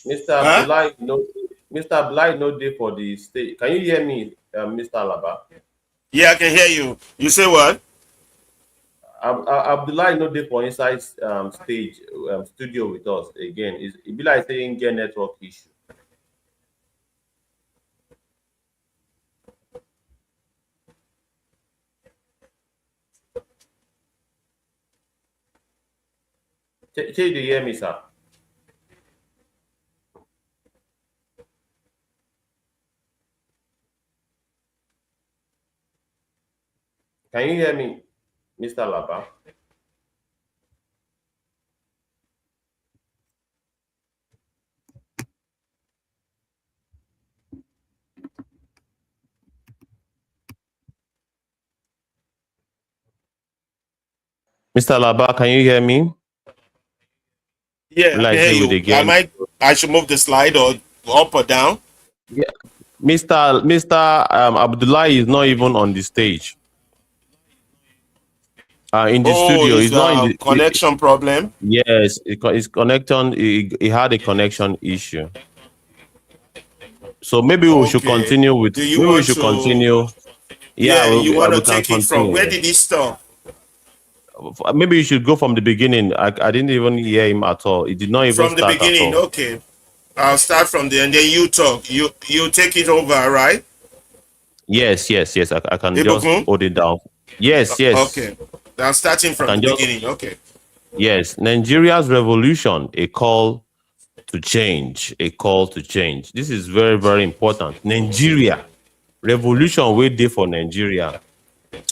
Mr. Huh? Abdullah no Mr. Abdullah no dey for the stage. Can you hear me, Mr. Alaba? Yeah, I can hear you. You say what? Abdullah no dey for inside stage studio with us again. It be like saying get network issue. Shey you dey hear me, sir? Can you hear me, Mr. Alaba? Mr. Laba, can you hear me? Yeah, I can Like hear say with you. again. I should move the slide or up or down? Yeah. Mr. Abdullah is not even on the stage. In the Oh, studio, it's he's not in a the. connection problem. Yes, it's connection. He had a connection issue. So maybe we should Okay. continue with. Do you Maybe we want should to? continue. Yeah, Yeah, you want to we can take it from continue. where did he stop? Maybe you should go from the beginning. I didn't even hear him at all. It did not even From the start at beginning. all. Okay. I'll start from there and then you talk. You take it over, right? Yes, yes, yes. I can just Ibukun? hold it down. Yes, yes. Okay. Now starting I from the can just. beginning. Okay. Yes, Nigeria's revolution, a call to change, a call to change. This is very, very important. Nigeria, revolution we did for Nigeria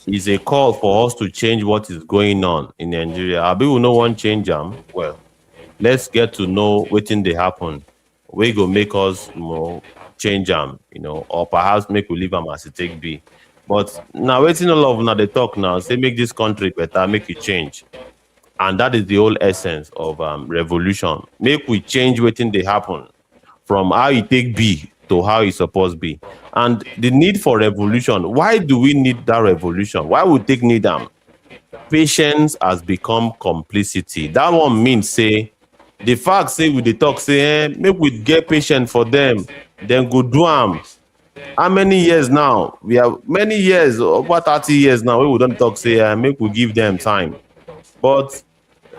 is a call for us to change what is going on in Nigeria. Abi we no wan change am. Well, let's get to know wetin dey happen. We go make us change am, or perhaps make we leave am as it take be. But now wetin all of una dey talk now, say make this country better, make e change. And that is the whole essence of revolution. Make we change wetin dey happen from how e take be to how e suppose be. And the need for revolution, why do we need that revolution? Why we take need am? Patience has become complicity. That one mean say the fact say we dey talk say make we get patient for them, then go do am. How many years now? We have many years, over 30 years now, wey we don talk say make we give them time. But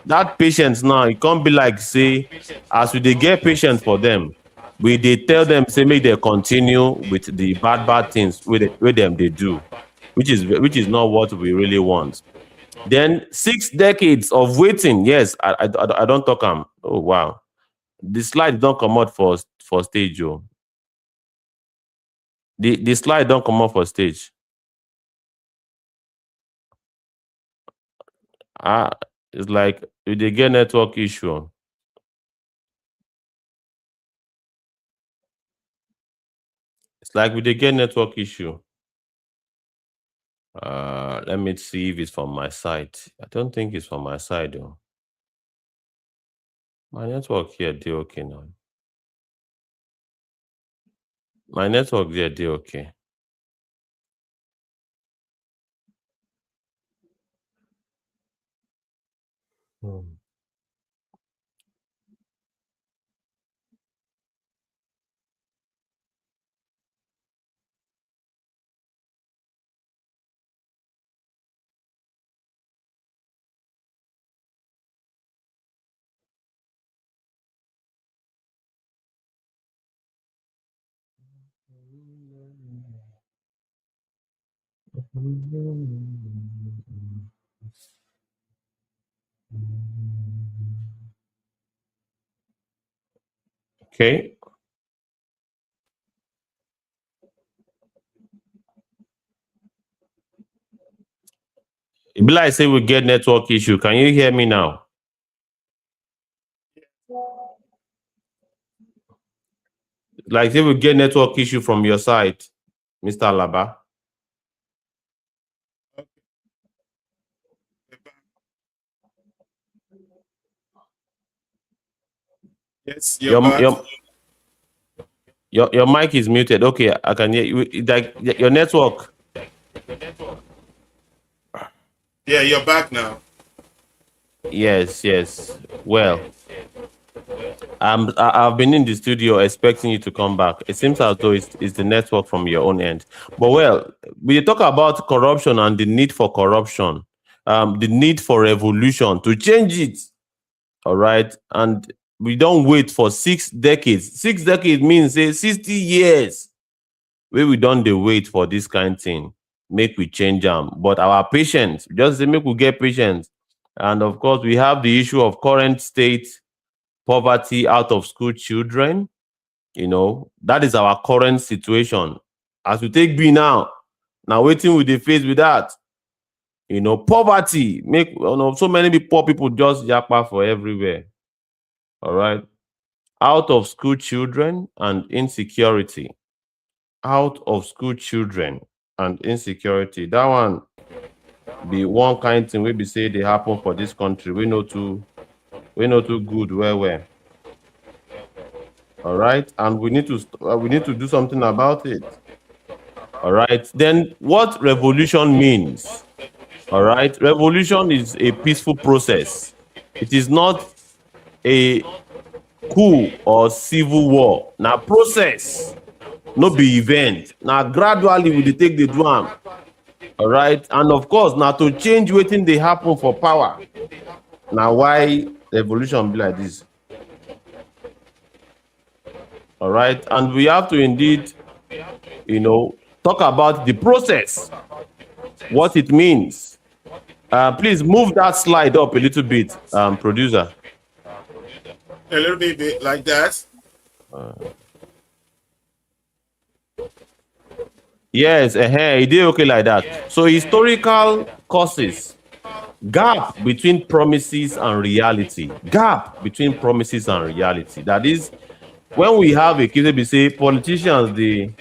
that patience now, e come be like say as we dey get patience for them, we dey tell them say make dem continue with the bad things wey dem dey do, which is not what we really want. Then 6 decades of waiting. Yes, I don talk am. Oh wow, the slide don comot for stage o. The slide don comot for stage. It's like we dey get network issue. It's like we dey get network issue. Let me see if it's from my side. I don't think it's from my side though. My network here dey okay now. My network there dey okay. Hmm. Okay. E be like say we get network issue. Can you hear me now? Like say we get network issue from your side, Mr. Alaba. Yes, you're back. Your mic is muted. Okay, I can hear you. Like your network. Yeah, you're back now. Yes, yes. Well, I've been in the studio expecting you to come back. It seems as though it's the network from your own end. But well, we talk about corruption and the need for corruption, the need for revolution to change it. All right, and we don't wait for 6 decades. 6 decades means say 60 years. Where we don't dey wait for this kind thing, make we change them. But our patience, just say make we get patience. And of course, we have the issue of current state poverty, out of school children. That is our current situation. As we take B now waiting with the face with that. Poverty make so many poor people just japa for everywhere. All right. Out of school children and insecurity. Out of school children and insecurity. That one be one kind thing we be say they happen for this country. We know too good where. All right, and we need to do something about it. All right. Then what revolution means? All right, revolution is a peaceful process. It is not a coup or civil war. Now process, no be event. Now gradually we dey take the drum. All right, and of course now to change wetin dey happen for power. Now why revolution be like this? All right, and we have to indeed, talk about the process, what it means. Please move that slide up a little bit, producer. A little bit like that. Yes, it is okay like that. So historical causes, gap between promises and reality. Gap between promises and reality. That is, when we have a case, we say politicians they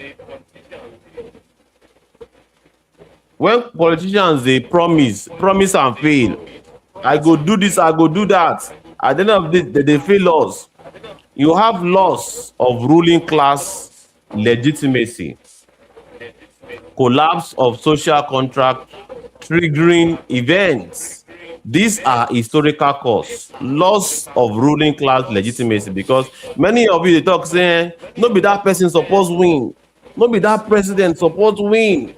promise and fail. I go do this, I go do that. At the end of this, they fail us. You have loss of ruling class legitimacy, collapse of social contract, triggering events. These are historical causes. Loss of ruling class legitimacy, because many of you they talk saying, no be that person supposed win, no be that president supposed win.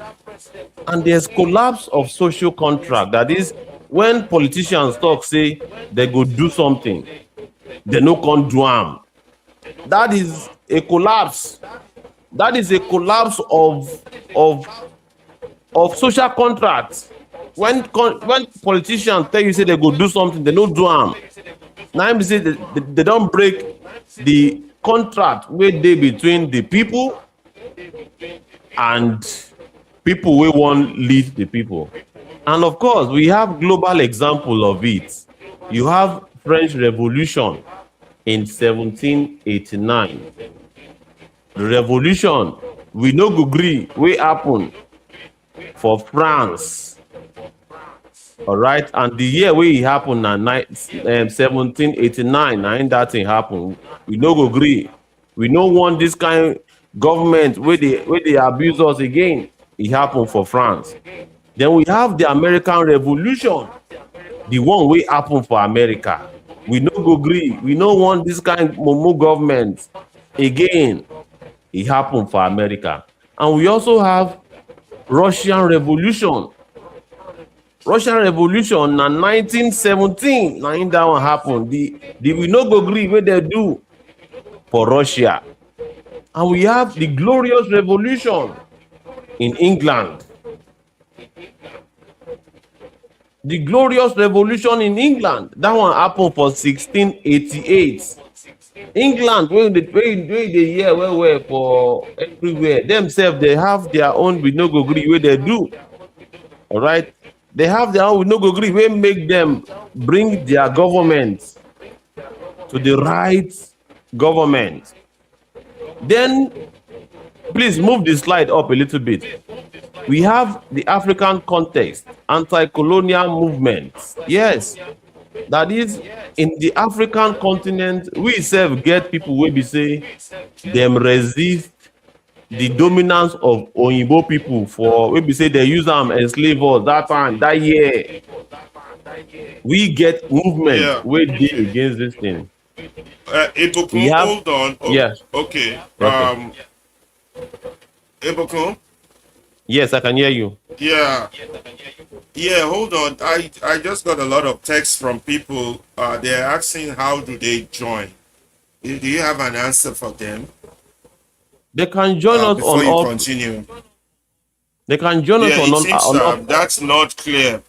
And there's collapse of social contract. That is, when politicians talk say they go do something, they no can do am. That is a collapse. That is a collapse of social contracts. When politicians tell you say they go do something, they no do am. Now I'm say they don't break the contract wey dey between the people and people wey wan lead the people. And of course, we have global example of it. You have French Revolution in 1789. The revolution we no go gree wey happen for France. All right, and the year where it happened na 1789, na in that thing happen. We no go gree. We no want this kind government where they abuse us again. It happened for France. Then we have the American Revolution, the one wey happen for America. We no go gree. We no want this kind mumu government again. It happened for America. And we also have Russian Revolution. Russian Revolution na 1917, na in that one happen. The we no go gree wey they do for Russia. And we have the Glorious Revolution in England. The Glorious Revolution in England, that one happened for 1688. England, where they hear well for everywhere. Themselves, they have their own we no go gree where they do. All right. They have their own we no go gree wey make them bring their government to the right government. Then please move the slide up a little bit. We have the African context, anti-colonial movements. Yes, That is, in the African continent, we self get people wey be say them resist the dominance of Oyinbo people for wey be say they use am enslave us that time, that year. We get movement Yeah. wey dey against this thing. We Ibukun, have, hold on. Oh, yes, okay. okay. Ibukun, Yes, I can hear you. yeah. Yeah, hold on. I just got a lot of texts from people. They're asking how do they join. Do you have an answer for them They can join us before on you all. continue? They can join us Yeah, on it all. seems that's not clear.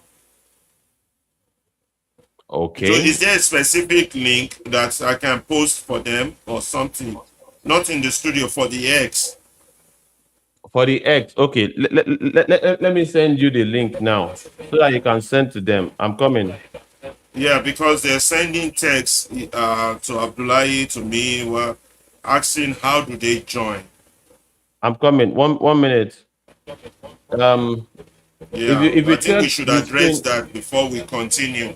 So Okay. is there a specific link that I can post for them or something? Not in the studio for the X. For the X, okay. Let me send you the link now so that you can send to them. I'm coming. Yeah, because they're sending texts to Abdullahi, to me, well, asking how do they join. I'm coming. One minute. Yeah, If I you think we check should the address screen. that before we continue.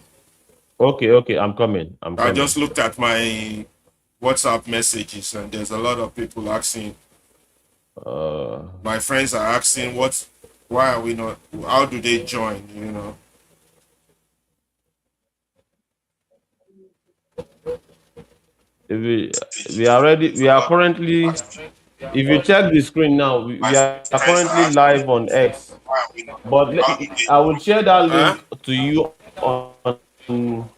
Okay, I'm coming. I'm I coming. just looked at my WhatsApp messages and there's a lot of people asking. My friends are asking, why are we not, how do they join, you know? We are ready. We are currently. If you check the screen now, we are currently live on X. But I will share that Huh? link to you on.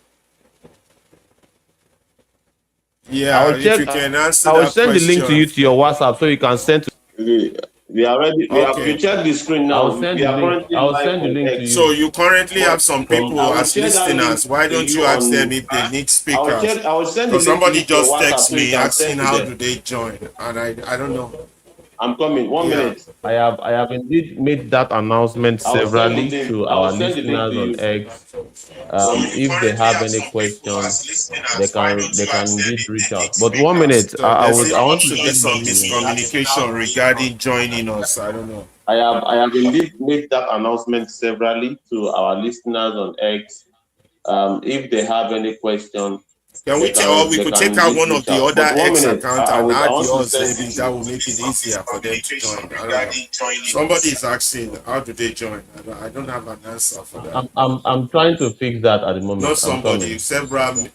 Yeah, if you can answer I will that send the link to question. you to your WhatsApp so you can send to. We are ready. If you Okay. check the screen now, we are currently I'll live send the on link to X. you. So you currently have some people I will as share that listeners. link Why to don't you you ask on. them if they need speakers? I will send the Because link to somebody you to your just WhatsApp text so you me can asking send to how them. do they join, and I don't know. I'm coming. One Yeah. minute. I have indeed made that announcement severally to our listeners on X. If they have any question, they can indeed reach out. But 1 minute, So there seems I want to to be send some you the link. miscommunication regarding joining us. I don't know. I have indeed made that announcement severally to our listeners on X. If they have any question, Can we or we could take out one of the other X account and add yours. Maybe that will make it easier for them to join. I don't know. Somebody is asking how do they join. I don't have an answer for that. I'm trying to fix that at the moment. Not somebody. I'm coming.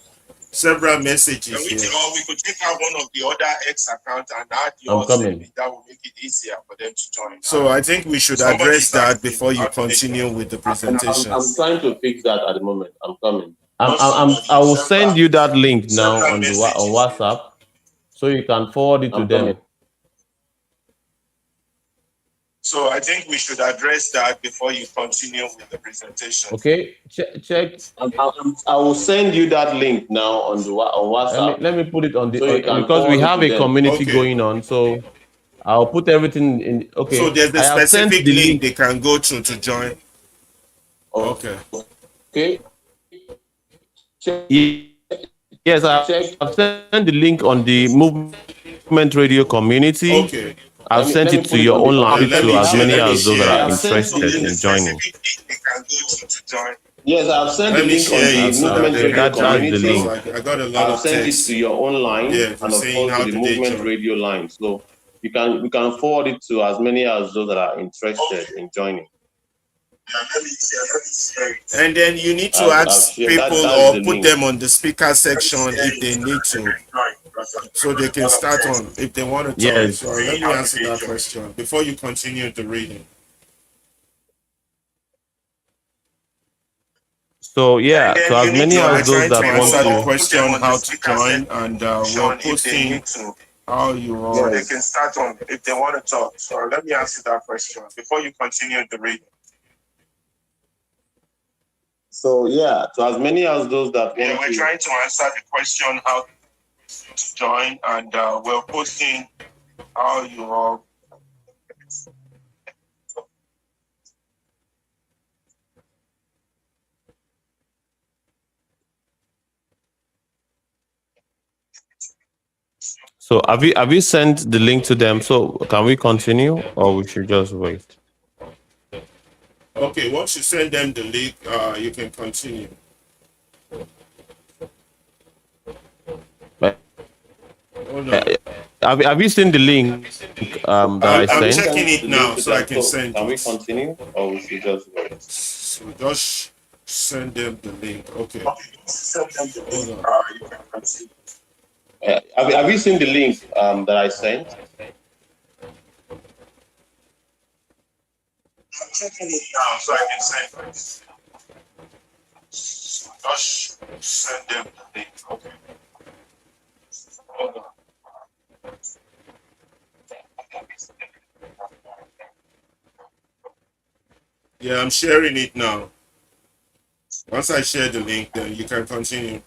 Several messages here. Or we could take out one of the other X account and add yours. I'm coming. Maybe that will make it easier for them to join. So I think we should address that before you continue with the presentation. I'm trying to fix that at the moment. I'm coming. I will send you that link now on WhatsApp so you can forward it to them. So I think we should address that before you continue with the presentation. Okay, check. I will send you that link now on WhatsApp. Let me put it on the because we have a community going on. So I'll put everything in. Okay. So there's a specific link they can go to join. Okay. Okay. Yes, I've sent the link on the Movement Radio community. Okay. I'll send it to your own line to as many as those that are interested in joining. Yes, I've sent the link on the Movement Radio community. I got a lot of sent it to your own line and of course to the Movement join. Radio line. So we can forward it to as many as those that are interested in joining. And then you need to ask people or put them on the speaker section if they need to, so they can start on if they want to talk. Yes. So let me answer that question before you continue the reading. So yeah, so as many as those that want answer the to. question how to join, and we're posting how you are. So they can start on if they want to talk. So let me answer that question before you continue the reading. So yeah, so as many as those that want we're trying to answer the question how to join, and we're posting how you are. So have you sent the link to them? So can we continue or we should just wait? Okay, once you send them the link, you can continue. have you seen the link that I I'm sent? checking it The now link to so I them. can So send can we it. continue or we should just wait? So just send them the link. Okay. Hold on. Have you seen the link that I sent? I'm checking it now so I can send it. So just send them the link. Okay. Hold on. Yeah, I'm sharing it now. Once I share the link, then you can continue.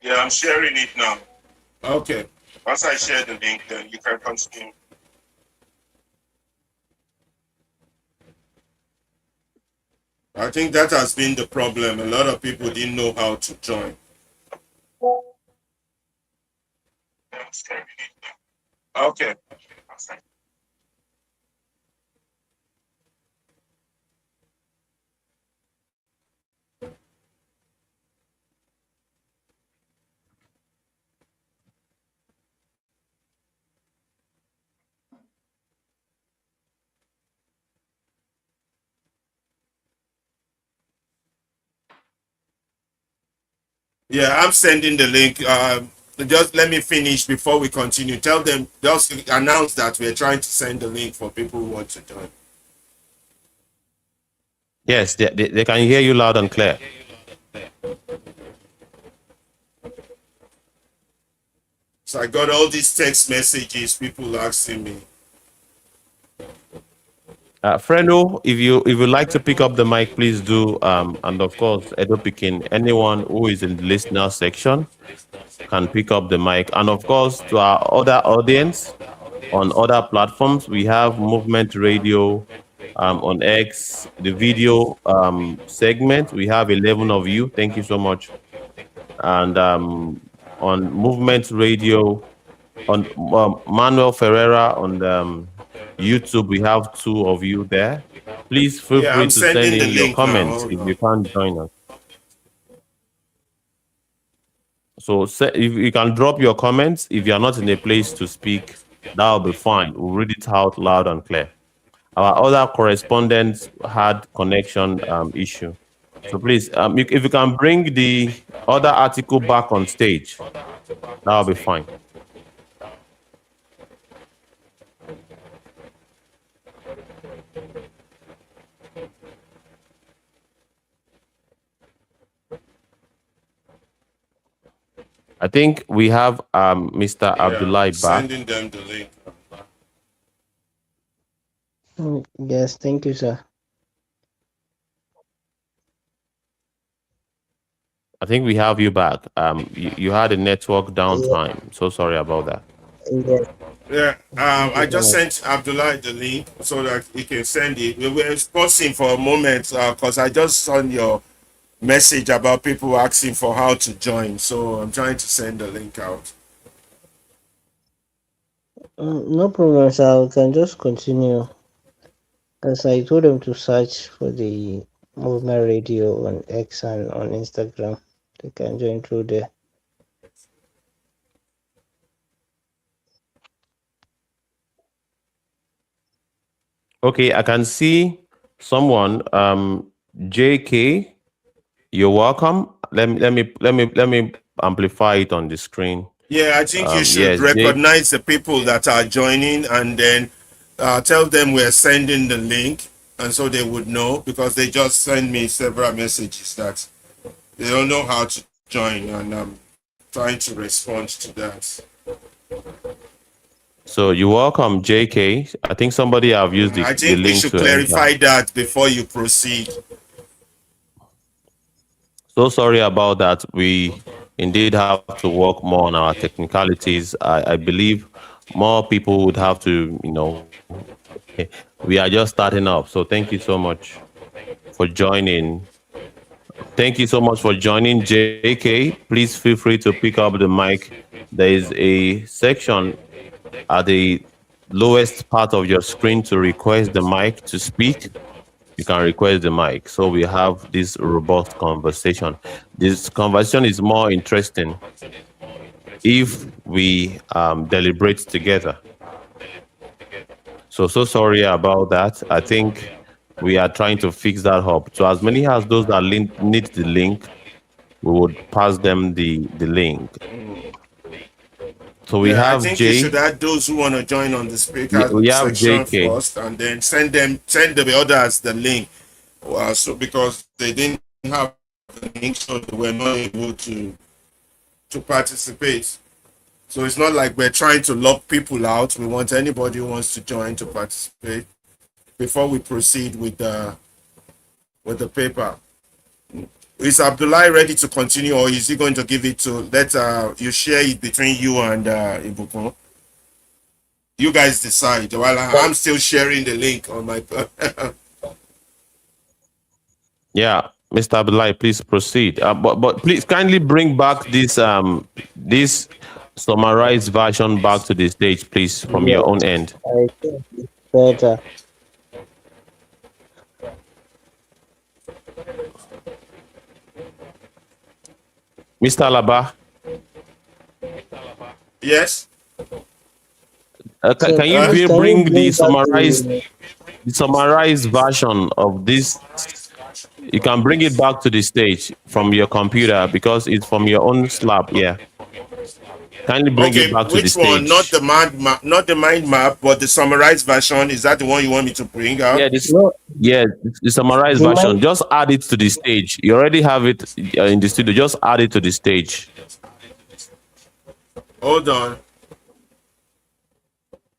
Yeah, I'm sharing it now. Okay. Once I share the link, then you can continue. I think that has been the problem. A lot of people didn't know how to join. Okay. Yeah, I'm sending the link. Just let me finish before we continue. Tell them, just announce that we're trying to send the link for people who want to join. Yes, they can hear you loud and clear. So I got all these text messages, people asking me. Freno, if you like to pick up the mic, please do. And of course, Edo Pikin, anyone who is in the listener section can pick up the mic. And of course, to our other audience on other platforms, we have Movement Radio on X, the video segment. We have 11 of you. Thank you so much. And on Movement Radio, on Manuel Ferreira on YouTube, we have 2 of you there. Please feel Yeah, free I'm to send sending the in your link now. comments Hold if on. you can't join us. So if you can drop your comments, if you're not in a place to speak, that'll be fine. We'll read it out loud and clear. Our other correspondents had connection issue. So please, if you can bring the other article back on stage, that'll be fine. I think we have Mr. Yeah, Abdullahi back. sending them the link. Yes, thank you, sir. I think we have you back. You had a network downtime. So sorry about that. Yes, Yeah, I just yes. sent Abdullah the link so that he can send it. We were pausing for a moment because I just saw your message about people asking for how to join. So I'm trying to send the link out. No problem, sir. We can just continue. Because I told them to search for the Movement Radio on X and on Instagram. They can join through there. Okay, I can see someone. JK, you're welcome. Let me amplify it on the screen. Yeah, I think you should Yes, recognize the people that are joining and then tell them we're sending the link, and so they would know because they just send me several messages that they don't know how to join, and I'm trying to respond to that. So you're welcome, JK. I think somebody have used the I think we link should to clarify enter. that before you proceed. So sorry about that. We indeed have to work more on our technicalities. I believe more people would have to, we are just starting up. So thank you so much for joining. Thank you so much for joining, JK. Please feel free to pick up the mic. There is a section at the lowest part of your screen to request the mic to speak. You can request the mic. So we have this robust conversation. This conversation is more interesting if we deliberate together. So sorry about that. I think we are trying to fix that up. So as many as those that need the link, we would pass them the link. So we Yeah, I have think you should J. add those who want to join on the speaker We have section JK. first, and then send the others the link. So because they didn't have the link, so they were not able to participate. So it's not like we're trying to lock people out. We want anybody who wants to join to participate before we proceed with the paper. Is Abdullah ready to continue, or is he going to give it to let you share it between you and Ibukun? You guys decide. While I'm still sharing the link on my. Yeah, Mr. Abdullahi, please proceed. But please kindly bring back this summarized version back to the stage, please, from your Yes, own end. I think it's better. Mr. Alaba, Yes. So can you please, can you bring bring back the summarized version of this? You can bring it back to the stage from your computer because it's from your own slab. Yeah, kindly bring it Okay. back to the Which one? Not stage. the not the mind map, but the summarized version. Is that the one you want me to bring out? Yeah, this. no Yeah, the summarized the mind? version. Just add it to the stage. You already have it in the studio. Just add it to the stage. Hold on.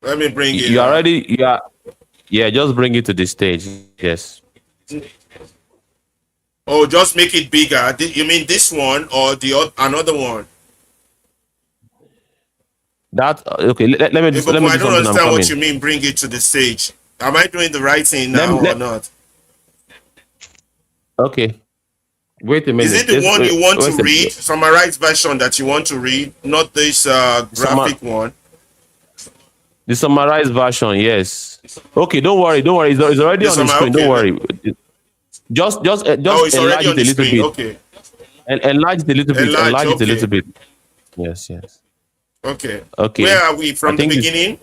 Let me bring it You out. already. Yeah. Yeah. Just bring it to the stage. Yes. Oh, just make it bigger. You mean this one or another one? That okay. Let me I do don't something. I'm understand what you coming. mean. Bring it to the stage. Am I doing the right thing Let now me or let. not? Okay. Wait a Is minute. it the Just one you want to wait a read, minute. summarized version that you want to read, not this Summar graphic one? the summarized version. Yes. Okay. Don't worry. Don't worry. It's already The on the summary. screen. Don't Okay. worry. Oh, Just it's already enlarge on it a the little screen. bit. Okay. Enlarge it a little bit. Enlarge. Enlarge it a little Okay. bit. Yes. Yes. Okay. Where Okay. are we I from the think this. beginning?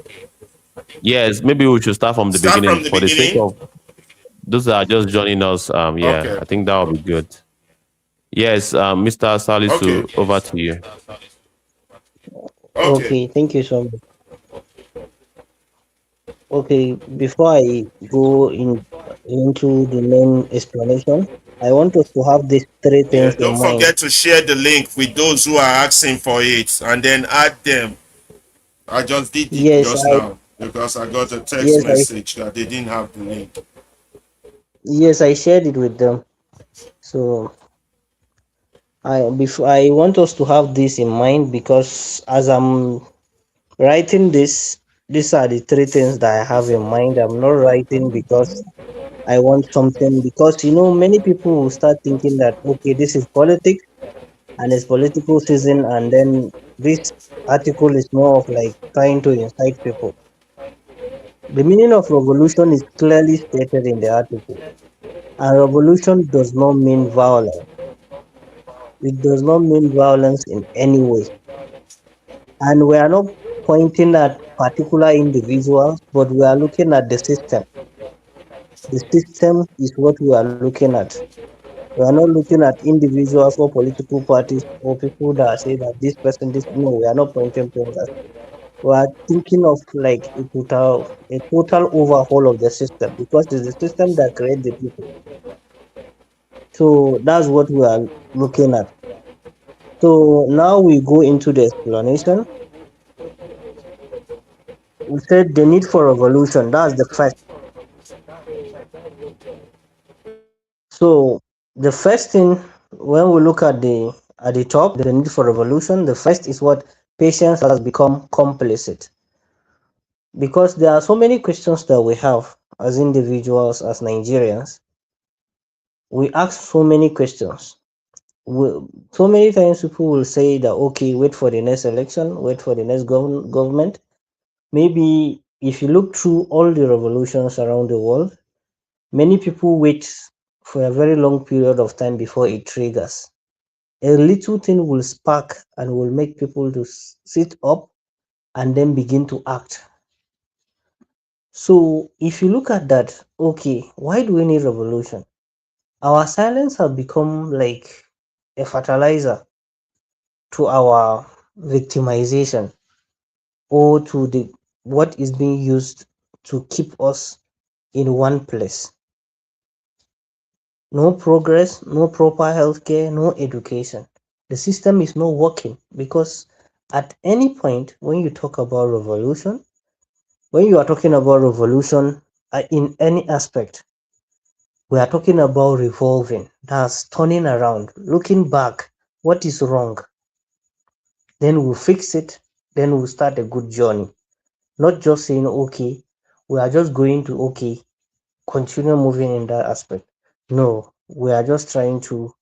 Yes. Maybe we should start from the Start beginning from the for the sake beginning. of those that are just joining us. Yeah. Okay. I think that would be good. Yes. Mr. Okay. Salisu, over to you. Okay. Okay, thank you so much. Okay, before I go into the main explanation, I want us to have these three Yeah. things in Don't mind. forget to share the link with those who are asking for it, and then add them. I just did it Yes, just I now because I got a text yes I message that they didn't have the link. yes I shared it with them. So I want us to have this in mind because as I'm writing this, these are the three things that I have in mind. I'm not writing because I want something, because many people will start thinking that okay, this is politics and it's political season, and then this article is more of like trying to incite people. The meaning of revolution is clearly stated in the article, and revolution does not mean violence. It does not mean violence in any way, and we are not pointing at particular individuals, but we are looking at the system. The system is what we are looking at. We are not looking at individuals or political parties or people that say that this person, this. No, we are not pointing fingers. We are thinking of like a total overhaul of the system, because it's the system that creates the people. So that's what we are looking at. So now we go into the explanation. We said the need for revolution. That's the first. So the first thing, when we look at the top, the need for revolution, the first is what patience has become complicit, because there are so many questions that we have as individuals, as Nigerians. We ask so many questions. we, so many times people will say that okay, wait for the next election, wait for the next government. Maybe if you look through all the revolutions around the world, many people wait for a very long period of time before it triggers. A little thing will spark and will make people to sit up and then begin to act. So if you look at that, okay, why do we need revolution? Our silence have become like a fertilizer to our victimization, or to the what is being used to keep us in one place. No progress, no proper healthcare, no education. The system is not working because at any point when you talk about revolution, when you are talking about revolution in any aspect, we are talking about revolving, that's turning around, looking back, what is wrong, then we'll fix it, then we'll start a good journey. Not just saying, okay, we are just going to, okay, continue moving in that aspect. No, we are just trying to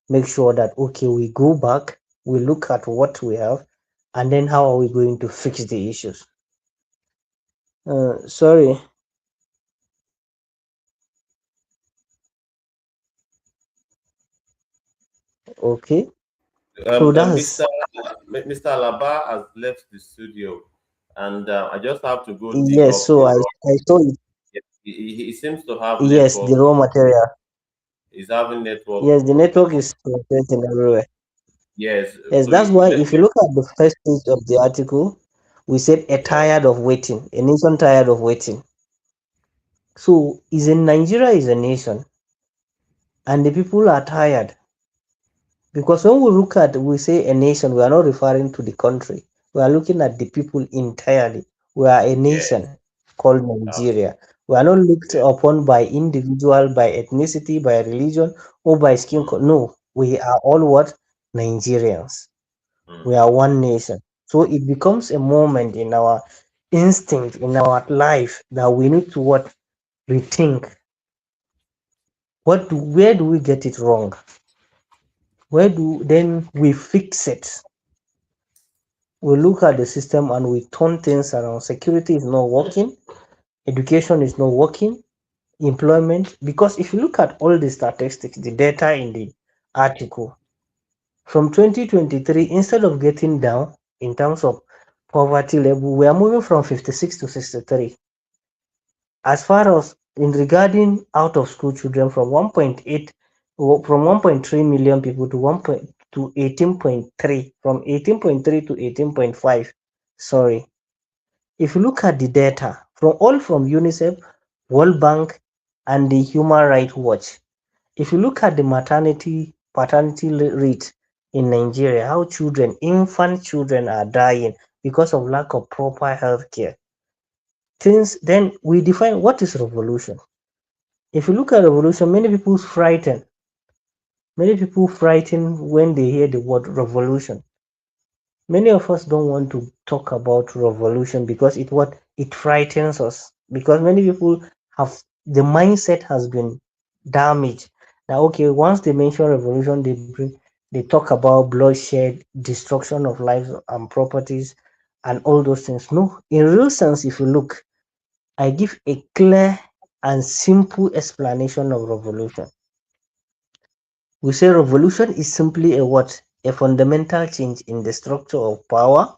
make sure that, okay, we go back, we look at what we have, and then how are we going to fix the issues. Sorry. Okay, so that's, Mr. Alaba has left the studio, and I just have to go dig yes, up the so raw. I saw it. He seems to have Yes, the network. raw material. He's having network. Yes, the network is fluctuating everywhere. Yes. Yes, So that's why if you let look at the first page of the article, we said a yeah. tired of waiting, a nation tired of waiting. So is in Nigeria is a nation, and the people are tired. Because when we look at, we say a nation, we are not referring to the country. We are looking at the people entirely. We are a Yes. nation called Nigeria. We are not looked Yeah. upon by individual, by ethnicity, by religion, or by skin Mm, color. No, we are all what? Nigerians. mm, We are one nation. So it becomes a moment in our instinct, in our life, that we need to what? Rethink. Where do we get it wrong? Where do then we fix it? We look at the system and we turn things around. Security is not working, education is not working, employment. Because if you look at all the statistics, the data in the article, from 2023, instead of getting down in terms of poverty level, we are moving from 56 to 63. As far as in regarding out of school children, from 1.8, from 1.3 million people to 1 to 18.3, from 18.3 to 18.5. Sorry, if you look at the data from UNICEF, World Bank, and the Human Rights Watch, if you look at the paternity rate in Nigeria, how infant children are dying because of lack of proper health care. Things then we define what is revolution. If you look at revolution, many people frightened. Many people frightened when they hear the word revolution. Many of us don't want to talk about revolution because it frightens us, because many people have the mindset has been damaged. Now, okay, once they mention revolution, they talk about bloodshed, destruction of lives and properties, and all those things. No, in real sense, if you look, I give a clear and simple explanation of revolution. We say revolution is simply a what? A fundamental change in the structure of power,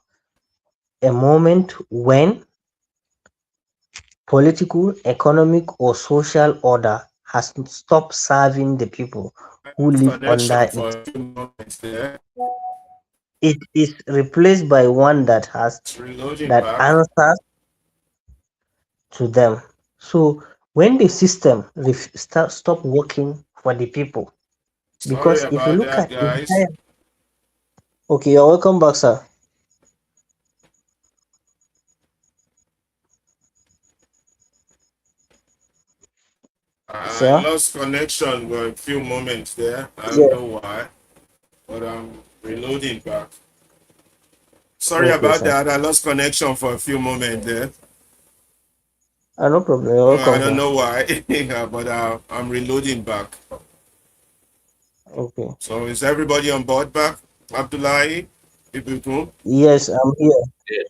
a moment when political, economic, or social order has stopped serving the people I who lost live connection under for it. a few moments there. It is replaced by one It's reloading that back. answers to them. So when the system stop working for the people, Sorry because if you about look that, at guys. entire, okay, you're welcome back, sir. I Sir, lost connection for a few moments there. I don't yeah, know why, but I'm reloading back. Sorry okay, about sir. that. I lost connection for a few moments there. No problem. You're I welcome, don't sir. know why, but I'm reloading back. Okay. So is everybody on board back? Abdullahi, Ibuku? Yes, I'm here. yes.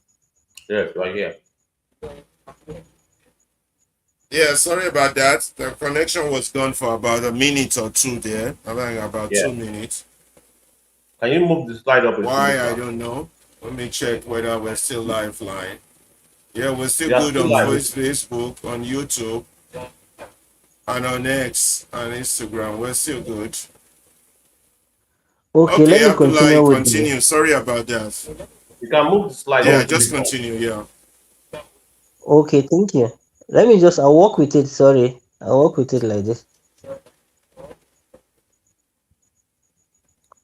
Yes. Right here. Yeah, sorry about that. The connection was gone for about a minute or two there. I think about Yeah. 2 minutes. Can you move the slide up a little bit, Why, I sir? don't know. Let me check whether we're still live line. Yeah, we're still We are good still on live. Facebook, on YouTube, and on X and Instagram. We're still good. Okay, let Okay, me Abdullah, continue with the. continue. Sorry about that. You can move the slide a Yeah, little just bit up. continue. Yeah. Okay, thank you. Let me just. I'll work with it. Sorry, I'll work with it like this.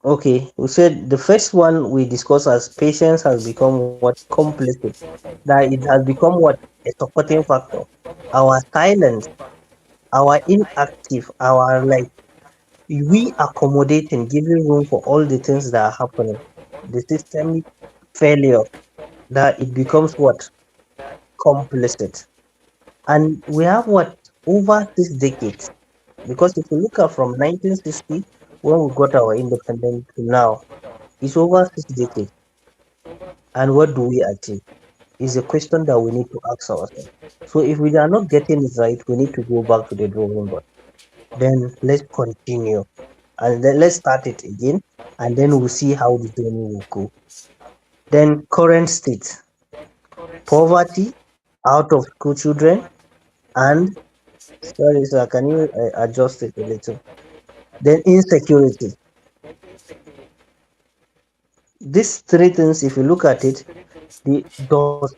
Okay, we said the first one we discussed as patience has become what complicit. That it has become what a supporting factor. Our silence, our inactive, our like we accommodating, giving room for all the things that are happening. The systemic failure that it becomes what complicit. And we have what over 6 decades. Because if you look at from 1960 when we got our independence to now, it's over 6 decades. And what do we achieve? Is a question that we need to ask ourselves. So if we are not getting it right, we need to go back to the drawing board. Then let's continue and then let's start it again, and then we'll see how the journey will go. Then current state: poverty, out of school children, and sorry sir, can you adjust it a little? Then insecurity. These three things, if you look at it, the does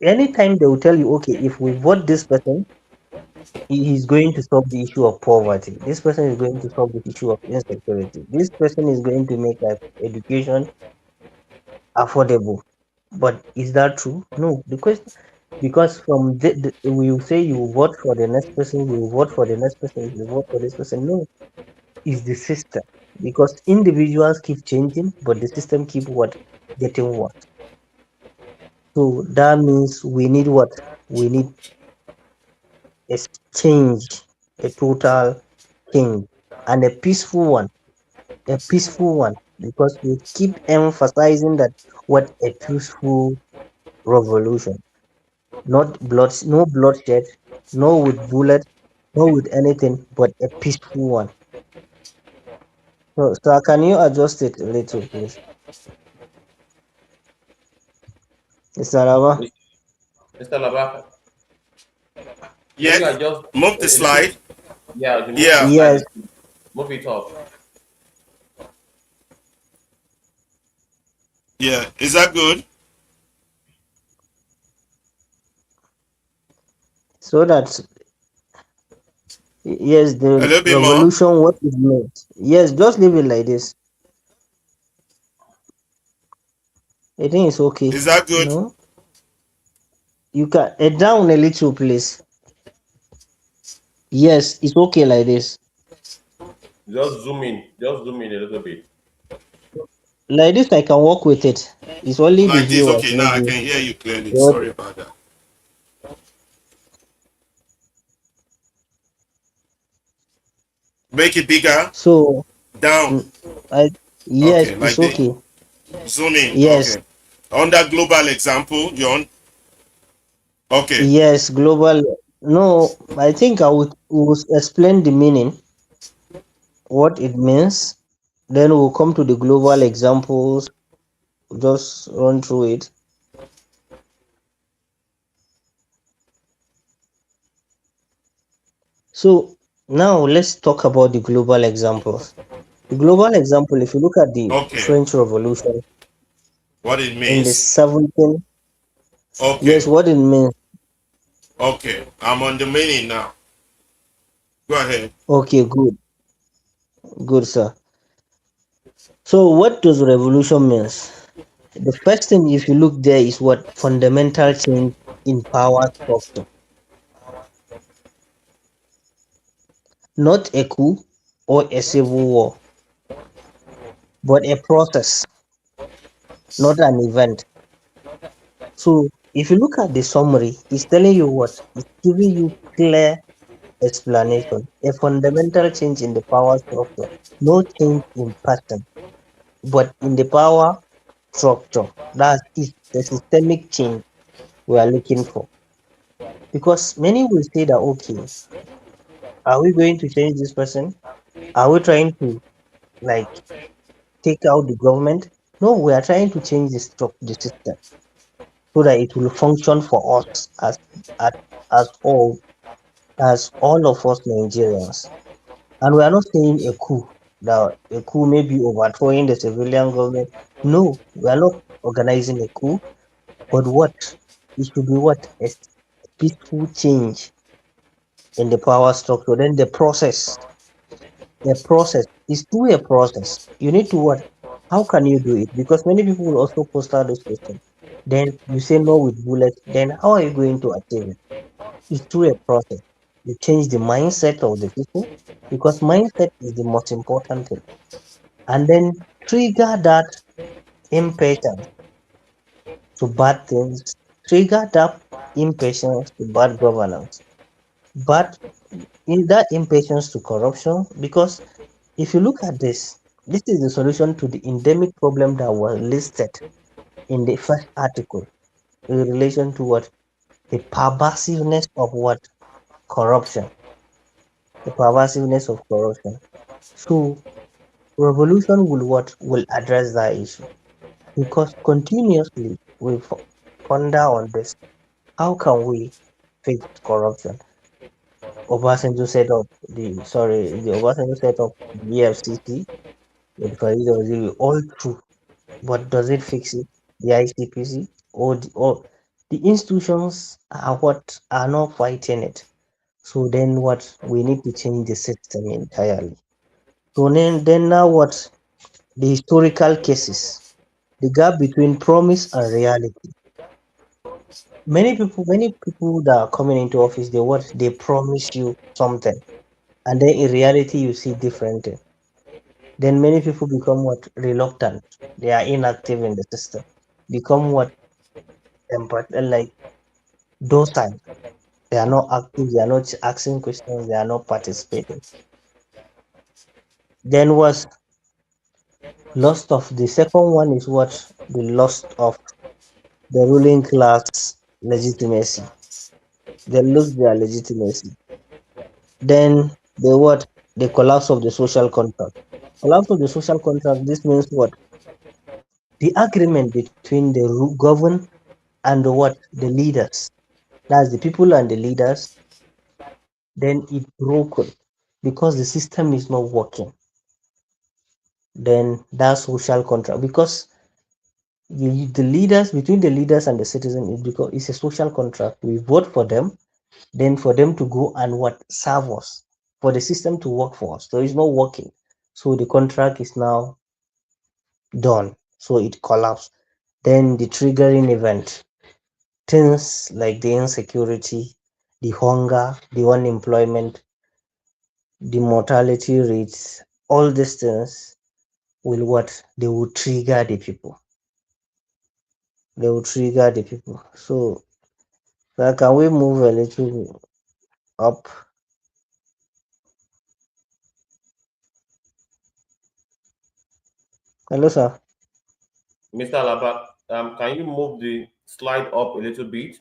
anytime they will tell you, okay, if we vote this person, he is going to solve the issue of poverty. This person is going to solve the issue of insecurity. This person is going to make education affordable. But is that true? No, because from we will say you vote for the next person, you vote for the next person, you vote for this person. No, it's the system. Because individuals keep changing, but the system keep what getting what. So that means we need what we need a change, a total change, and a peaceful one, because we keep emphasizing that what a peaceful revolution, not blood, no bloodshed, no with bullets, no with anything, but a peaceful one. So can you adjust it a little, please, Mr. Rama? Mr. Labaka, can Yeah. you adjust Move the a little? slide. Yeah, remove the Yeah. slide. Yes. Move it up. Yeah. Is that good? So that yes, A the little bit more. revolution, what it means. Yes, just leave it like this. I think it's okay. Is that good? No, you can down a little, please. Yes, it's okay like this. Just zoom in. Just zoom in a little bit. Like this, I can work with it. It's only the Like this. viewers, Okay, now I maybe. can hear you clearly. What? Sorry about that. Make it bigger. So, Down. mm, I yes, Okay, it's like this. okay. Zoom in. Yes, Okay. Under global example, John. Okay. yes, global. No, I think I will explain the meaning, what it means. Then we'll come to the global examples. Just run through it. So now let's talk about the global examples. The global example, if you look at the Okay. French Revolution What it in the means. 17th, Okay. yes, what it means. Okay. I'm on the meaning now. Go ahead. Okay, good, sir. So what does revolution means? The first thing, if you look there, is what fundamental change in power structure, not a coup or a civil war, but a process, not an event. So if you look at the summary, it's telling you what? It's giving you clear explanation. A fundamental change in the power structure, no change in pattern, but in the power structure. That is the systemic change we are looking for. Because many will say that, okay, are we going to change this person? Are we trying to like take out the government? No, we are trying to change the system so that it will function for us as as all as all of us Nigerians. And we are not saying a coup, that a coup may be overthrowing the civilian government. No, we are not organizing a coup, but what it should be what a peaceful change in the power structure. Then the process is through a process. You need to what? How can you do it? Because many people will also post out those questions. Then you say no with bullets. Then how are you going to achieve it? It's through a process. You change the mindset of the people because mindset is the most important thing. And then trigger that impatience to bad things, trigger that impatience to bad governance, but in that impatience to corruption. Because if you look at this is the solution to the endemic problem that was listed in the first article in relation to what the pervasiveness of what corruption, the pervasiveness of corruption. So revolution will what will address that issue because continuously we ponder on this. How can we fix corruption? Obasanjo set up the Obasanjo set up the EFCC with Farid Waziri all true, but does it fix it? The ICPC or the institutions are what are not fighting it. So then what we need to change the system entirely. So then now what the historical cases, the gap between promise and reality. Many people that are coming into office, they promise you something, and then in reality you see different thing. Then many people become what reluctant. They are inactive in the system. Become what like docile. They are not active. They are not asking questions. They are not participating. Then was lost of the second one is what the loss of the ruling class legitimacy. They lose their legitimacy. Then the collapse of the social contract. Collapse of the social contract. This means what the agreement between the governed and the leaders. That's the people and the leaders. Then it broken because the system is not working. Then that social contract because the leaders between the leaders and the citizen is because it's a social contract. We vote for them, then for them to go and serve us, for the system to work for us. So it's not working. So the contract is now done. So it collapsed. Then the triggering event, things like the insecurity, the hunger, the unemployment, the mortality rates, all these things will they will trigger the people. They will trigger the people. So can we move a little up? Hello, sir. Mr. Alaba, can you move the slide up a little bit?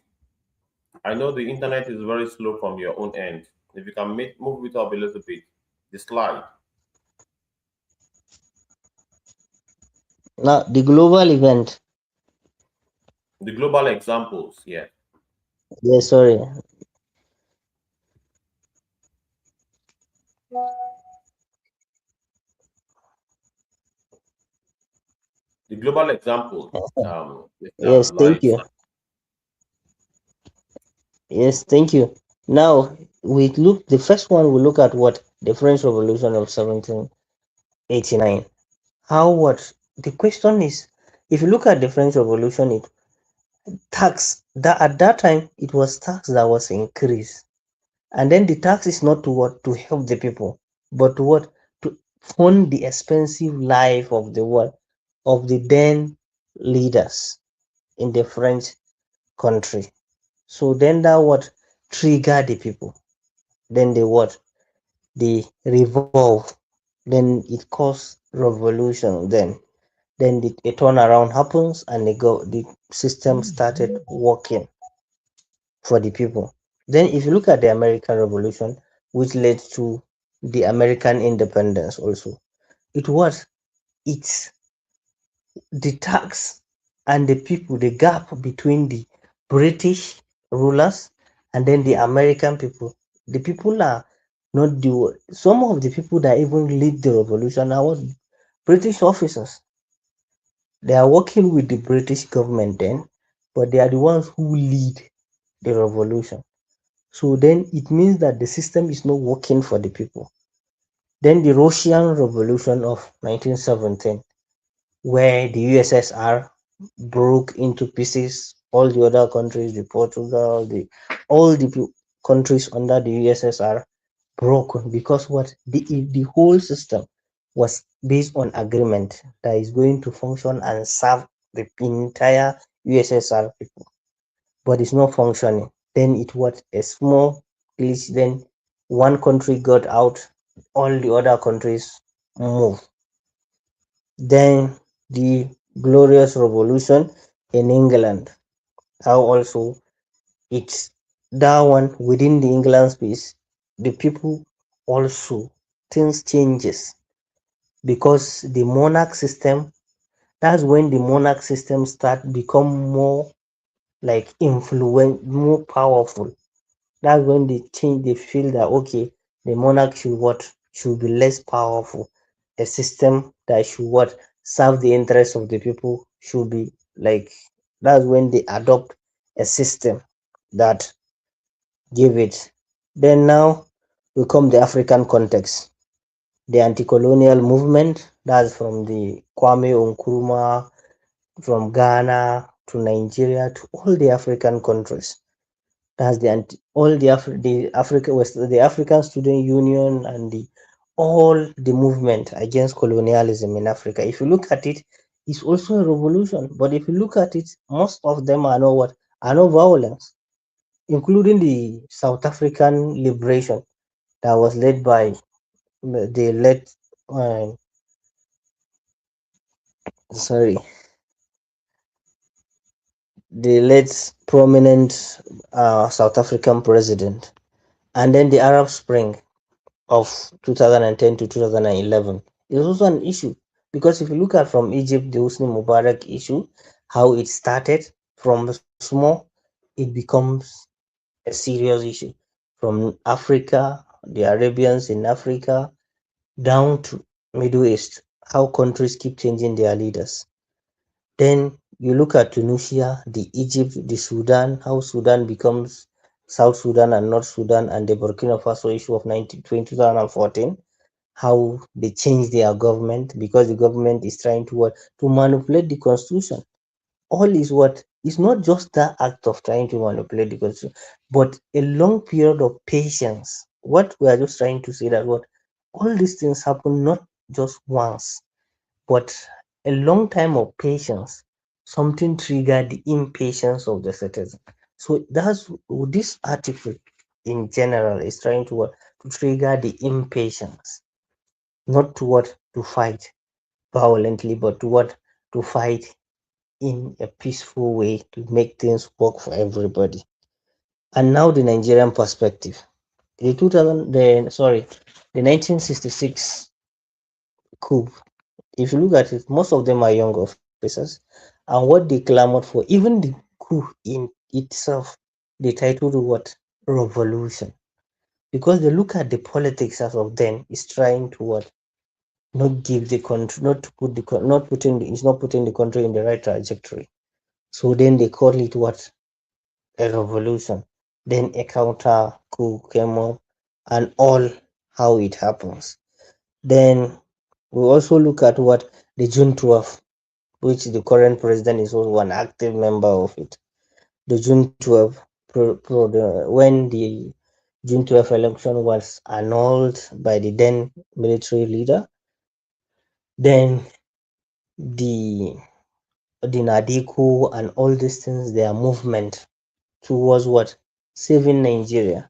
I know the internet is very slow from your own end. If you can move it up a little bit, the slide, Now the global event. the global examples, yeah. Yes, sorry. The global examples, Yes, thank live. you. Yes, thank you. Now we look. The first one we look at the French Revolution of 1789. How the question is, if you look at the French Revolution, it tax that at that time it was tax that was increased, and then the tax is not to help the people, but to fund the expensive life of the then leaders in the French country. So then that trigger the people. Then they revolve. Then it causes revolution. Then a turnaround happens and the system started working for the people. Then if you look at the American Revolution, which led to the American independence also, it was it's the tax and the people, the gap between the British rulers and then the American people. The people are not the some of the people that even lead the revolution are what British officers. They are working with the British government then, but they are the ones who lead the revolution. So then it means that the system is not working for the people. Then the Russian Revolution of 1917, where the USSR broke into pieces, all the other countries, the Portugal, all the countries under the USSR broke because what the whole system was based on agreement that is going to function and serve the entire USSR people, but it's not functioning. Then it was a small glitch. Then one country got out, all the other countries moved. Then the Glorious Revolution in England, how also it's that one within the England space, the people also things changes because the monarch system, that's when the monarch system start become more like influent, more powerful. That's when they change, they feel that okay, the monarch should what should be less powerful. A system that should what serve the interests of the people should be like, that's when they adopt a system that give it. Then now we come the African context. The anti-colonial movement, that's from the Kwame Nkrumah, from Ghana to Nigeria to all the African countries. That's all the Africa West, the African Student Union, and the all the movement against colonialism in Africa. If you look at it, it's also a revolution. But if you look at it, most of them are not what are not violence, including the South African liberation that was led by the led uh, sorry the late prominent South African president, and then the Arab Spring of 2010 to 2011 is also an issue because if you look at from Egypt, the Hosni Mubarak issue, how it started from small, it becomes a serious issue. From Africa, the Arabians in Africa, down to Middle East, how countries keep changing their leaders. Then you look at Tunisia, the Egypt, the Sudan, how Sudan becomes South Sudan and North Sudan, and the Burkina Faso issue of 2014, how they changed their government because the government is trying to what to manipulate the constitution. All is what is not just that act of trying to manipulate the constitution, but a long period of patience. What we are just trying to say that what all these things happen not just once, but a long time of patience, something triggered the impatience of the citizen. So that's this article in general is trying to what to trigger the impatience, not to what to fight violently, but to what to fight in a peaceful way to make things work for everybody. And now the Nigerian perspective. The 2000, the 1966 coup. If you look at it, most of them are young officers, and what they clamored for, even the coup in itself, they titled what revolution, because they look at the politics as of then is trying to what not give the country, not to put the not putting the, it's not putting the country in the right trajectory. So then they call it what a revolution. Then a counter coup came up, and all how it happens. Then we also look at what the June 12th, which the current president is also an active member of it. The June 12th, when the June 12th election was annulled by the then military leader, then the Nadiko and all these things, their movement towards what saving Nigeria,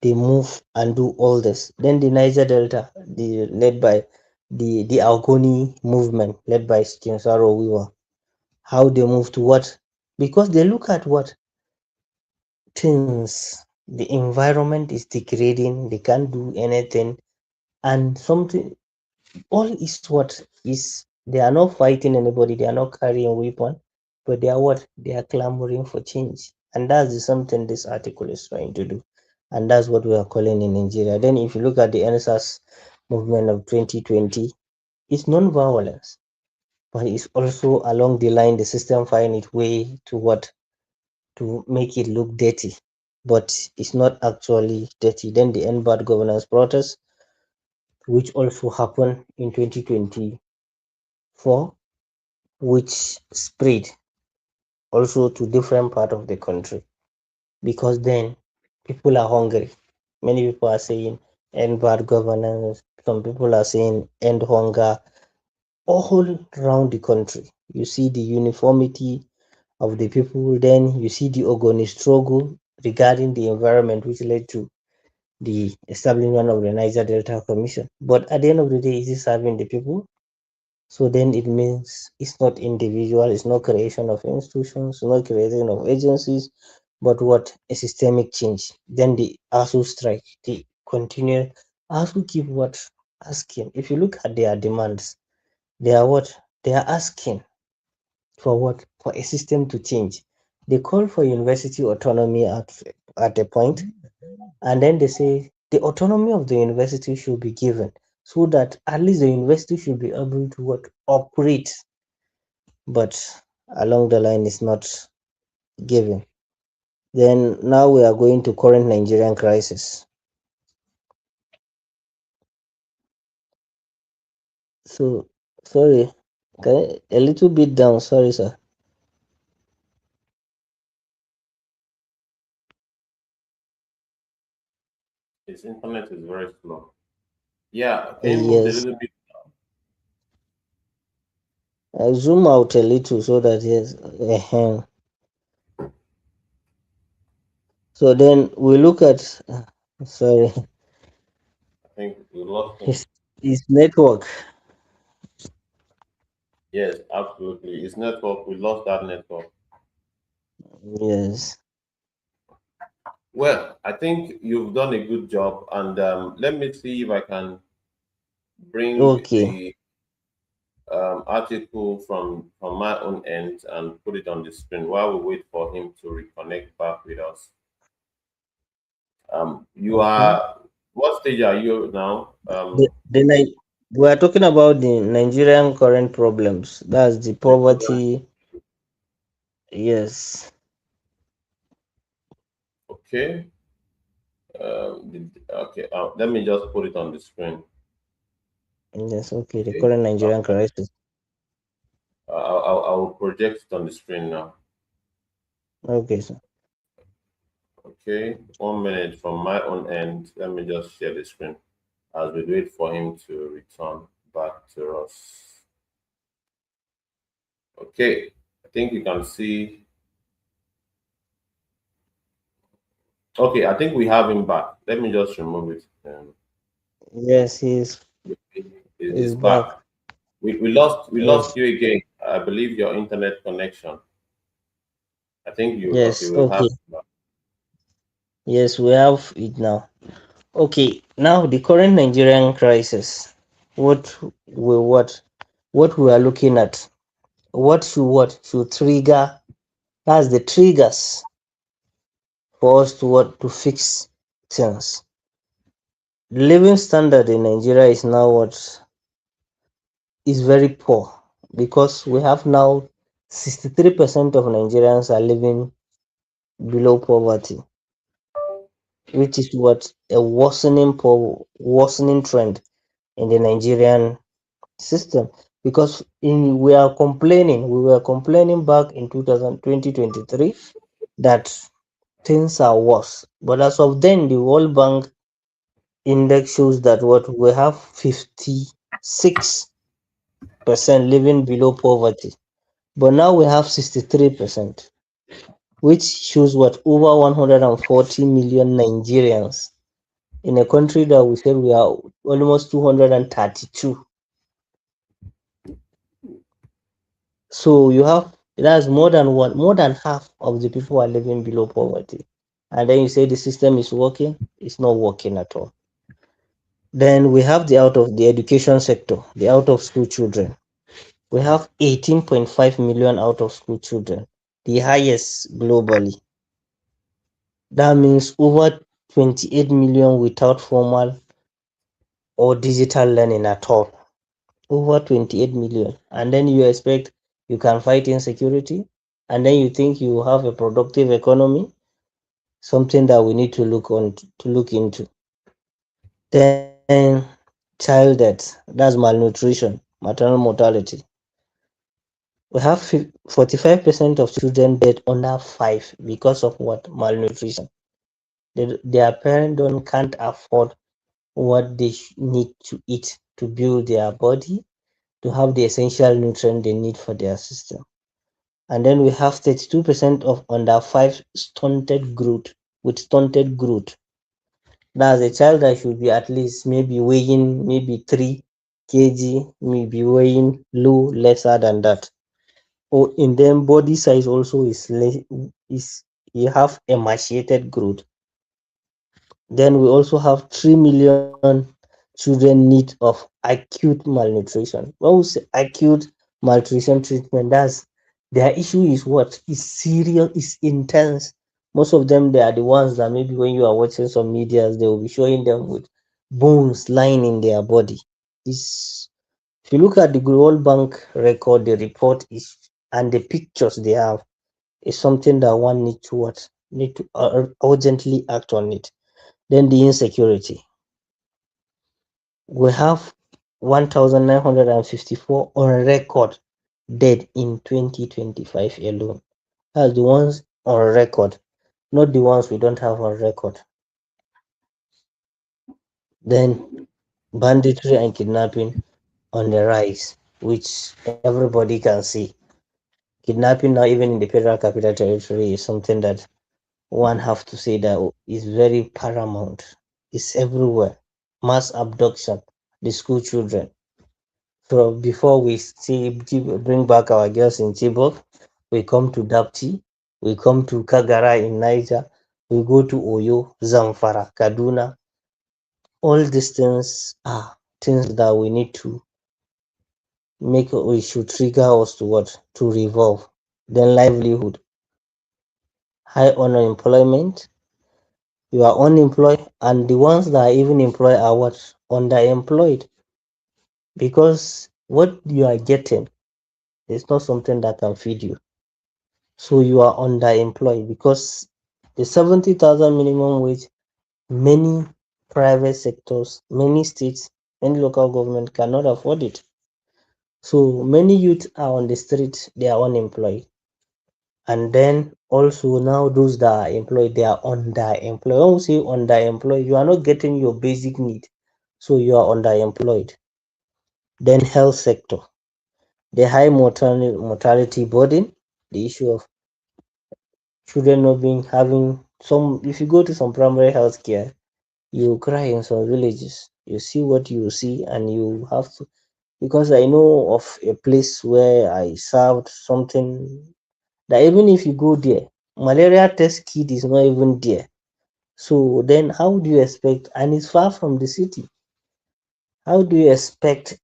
they move and do all this. Then the Niger Delta, led by the Algoni movement, led by Chinsaro Wiwa, how they move to what? Because they look at what things, the environment is degrading, they can't do anything, and something, all is what is, they are not fighting anybody, they are not carrying weapon, but they are what, they are clamoring for change, and that's the something this article is trying to do, and that's what we are calling in Nigeria. Then if you look at the NSAS movement of 2020, it's non-violence, but it's also along the line the system find its way to what, to make it look dirty, but it's not actually dirty. Then the end bad governance protest, which also happened in 2024, which spread also to different part of the country, because then people are hungry. Many people are saying end bad governance. Some people are saying end hunger. All around the country, you see the uniformity of the people. Then you see the Ogoni struggle regarding the environment, which led to the establishment of the Niger Delta Commission. But at the end of the day, is it serving the people? So then it means it's not individual, it's not creation of institutions, it's not creation of agencies, but what, a systemic change. Then the ASU strike, the continue, ASU keep what, asking. If you look at their demands, they are what, they are asking for what, for a system to change. They call for university autonomy at a point, and then they say the autonomy of the university should be given, so that at least the university should be able to what, operate, but along the line is not given. Then now we are going to current Nigerian crisis. So sorry, a little bit down, sorry sir. His internet is very slow. Yeah, can you move a Yes, little bit? I zoom out a little so that yes. So then we look at, sorry, I think we lost him. his, his network. Yes, absolutely. It's network. We lost that network. Yes. Well, I think you've done a good job, and let me see if I can bring Okay. the article from my own end and put it on the screen while we wait for him to reconnect back with us. You Okay. are what stage are you now? We are talking about the Nigerian current problems. That's the Nigeria. poverty. Yes. Okay. Okay. Let me just put it on the screen. Yes. Okay. The Okay. current Nigerian crisis. I will project it on the screen now. Okay. So Okay. 1 minute from my own end. Let me just share the screen as we wait for him to return back to us. Okay. I think you can see. Okay. I think we have him back. Let me just remove it. yes, he's It's back. back. We Yes. lost you again. I believe your internet connection. I think you okay. Yes. We'll have Okay. Yes, we have it now. Okay. Now the current Nigerian crisis. What what we are looking at. What should trigger? That's the triggers for us to what, to fix things. The living standard in Nigeria is now what, is very poor, because we have now 63% of Nigerians are living below poverty, which is what, a worsening trend in the Nigerian system. Because we were complaining back in 2023 that things are worse. But as of then, the World Bank index shows that what, we have 56% living below poverty, but now we have 63%, which shows what, over 140 million Nigerians in a country that we said we are almost 232. So you have, that's more than half of the people are living below poverty. and then you say the system is working, it's not working at all. Then we have the out of the education sector, the out of school children. We have 18.5 million out of school children, the highest globally. That means over 28 million without formal or digital learning at all. Over 28 million. And then you expect you can fight insecurity, and then you think you have a productive economy, something that we need to look into. Then child death, that's malnutrition, maternal mortality. We have 45% of children dead under 5 because of what? Malnutrition. Their parents don't can't afford what they need to eat to build their body, to have the essential nutrient they need for their system. And then we have 32% of under 5 stunted growth, with stunted growth. That's a child that should be at least maybe weighing maybe 3 kg, maybe weighing low lesser than that. Or in them body size also is less, is you have emaciated growth. Then we also have 3 million children need of acute malnutrition. When we say acute malnutrition treatment, that's their issue is what? Is serious, is intense. Most of them, they are the ones that maybe when you are watching some medias, they will be showing them with bones lying in their body. Is if you look at the World Bank record, the report is and the pictures they have is something that one need to what? Need to urgently act on it. Then the insecurity. We have 1,954 on record dead in 2025 alone. That's the ones on record, not the ones we don't have on record. Then banditry and kidnapping on the rise, which everybody can see. Kidnapping now, even in the Federal Capital Territory, is something that one have to say that is very paramount. It's everywhere. Mass abduction, the school children. So before we see bring back our girls in Chibok, we come to Dapchi, we come to Kagara in Niger, we go to Oyo, Zamfara, Kaduna. All these things are things that we need to make, we should trigger us to what? To revolve. Then livelihood, high unemployment. You are unemployed, and the ones that are even employed are what? Underemployed. Because what you are getting is not something that can feed you. So you are underemployed because the 70,000 minimum wage, many private sectors, many states, many local government cannot afford it. So many youth are on the street, they are unemployed. And then also now those that are employed, they are underemployed. When we say underemployed, you are not getting your basic need. So you are underemployed. Then health sector, the high mortality burden, the issue of children not being having some. If you go to some primary health care, you cry in some villages. You see what you see, and you have to. Because I know of a place where I served something that even if you go there, malaria test kit is not even there. So then, how do you expect? And it's far from the city. How do you expect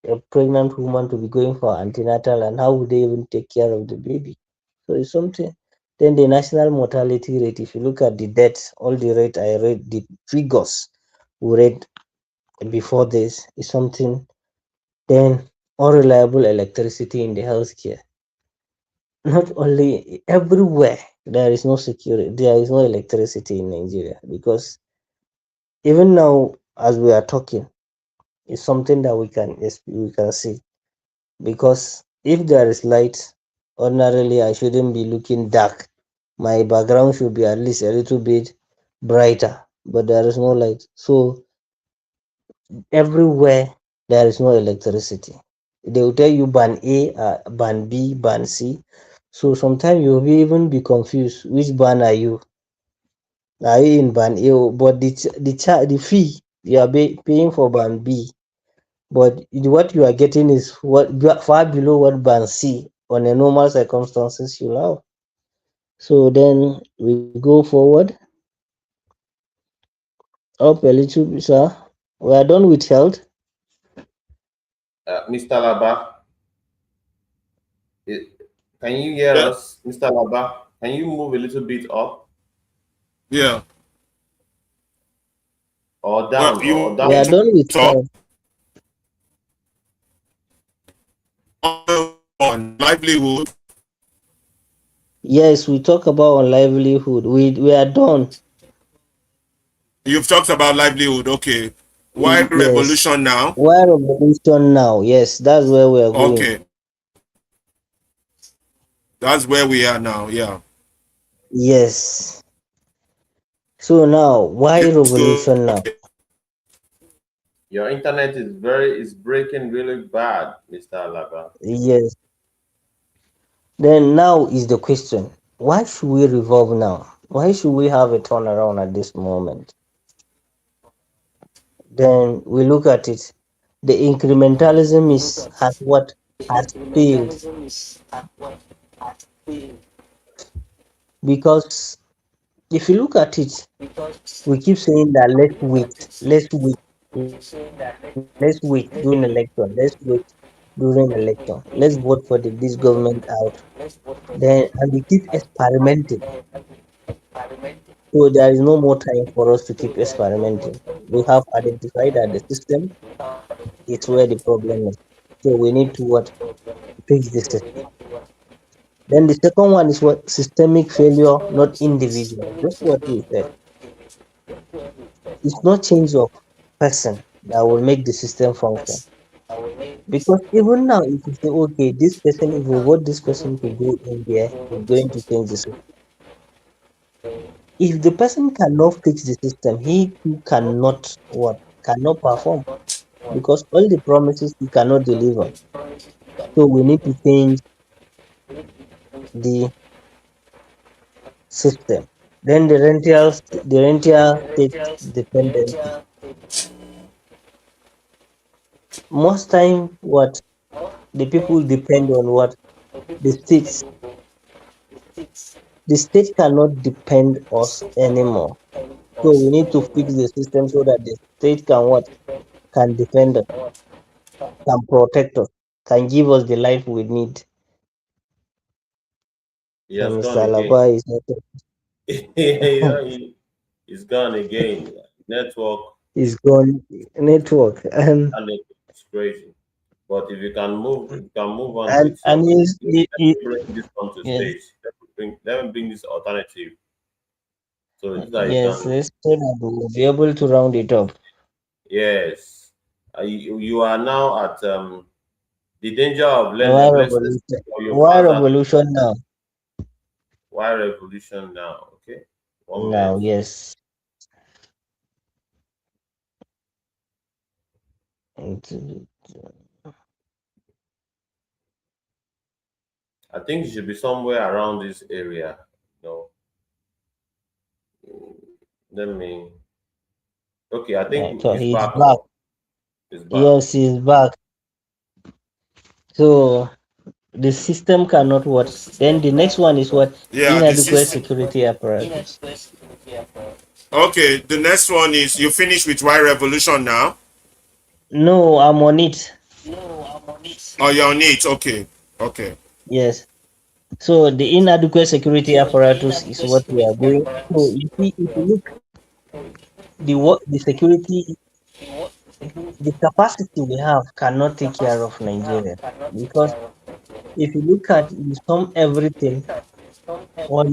a pregnant woman to be going for antenatal, and how would they even take care of the baby? So it's something. Then the national mortality rate, if you look at the deaths, all the rate I read, the figures we read before this is something. Then unreliable electricity in the healthcare. Not only everywhere there is no security, there is no electricity in Nigeria because even now as we are talking, it's something that we can see. Because if there is light, ordinarily I shouldn't be looking dark. My background should be at least a little bit brighter, but there is no light. So everywhere there is no electricity. They will tell you band A, band B, band C. So sometimes you'll even be confused. Which band are you? Are you in band A? But the fee you are paying for band B, but what you are getting is what far below what band C on a normal circumstances you have. So then we go forward. Up a little bit, sir. We are done with health. Mr. Laba, i- can you hear Yeah, us, Mr. Laba? Can you move a little bit up yeah. or Well, down you or We down? are want to done with talk health. on livelihood? Yes, we talk about on livelihood. We are done. You've talked about livelihood. Okay. Why Yes. revolution now? Why revolution now? Yes, that's where we are going. Okay. That's where we are now. Yeah. Yes. So now, why Yes, go revolution now? ahead. Your internet is breaking really bad, Mr. Laba. Yes. Then now is the question. Why should we revolve now? Why should we have a turnaround at this moment? Then we look at it. The incrementalism is has what has failed because if you look at it, we keep saying that let's wait during election, let's wait during election, let's vote for this government out. Then and we keep experimenting. So there is no more time for us to keep experimenting. We have identified that the system is where the problem is. So we need to what fix the system. Then the second one is what systemic failure, not individual. Just what we said. It's not change of person that will make the system function. Because even now, if you say, okay, this person, if we vote this person to go in there, is going to change the system. If the person cannot fix the system, he too cannot what cannot perform because all the promises he cannot deliver. So we need to change the system. Then the rental state dependency. Most time, what the people depend on what the states. The state cannot depend us anymore. So we need to fix the system so that the state can what can defend us, can protect us, can give us the life we need. He has gone Mr. again. Alaba is not You know, he's gone again. Network is gone network and it's crazy. But if you can move on and with your he's let me bring this on to yes, stage. Let me bring this alternative. So this I yes, can let's so that we'll be able to round it up. yes. You are now at the danger of Why learning. Let's revolution? your Why pass at revolution now? why revolution now. Okay. 1 minute. Now, yes. I think it should be somewhere around this area. No. Let me okay, I think So he's he's back back. now. He's back. Yes, he's back. So the system cannot what? Then the next one is what? Yeah, the Inadequate system. security apparatus. Okay, the next one is you finish with why revolution now? No, I'm on it. Oh, you're on it. Okay. Okay. Yes. So the inadequate security apparatus is what we are going. So you see, if you look the security, the capacity we have cannot take care of Nigeria because if you look at you sum everything on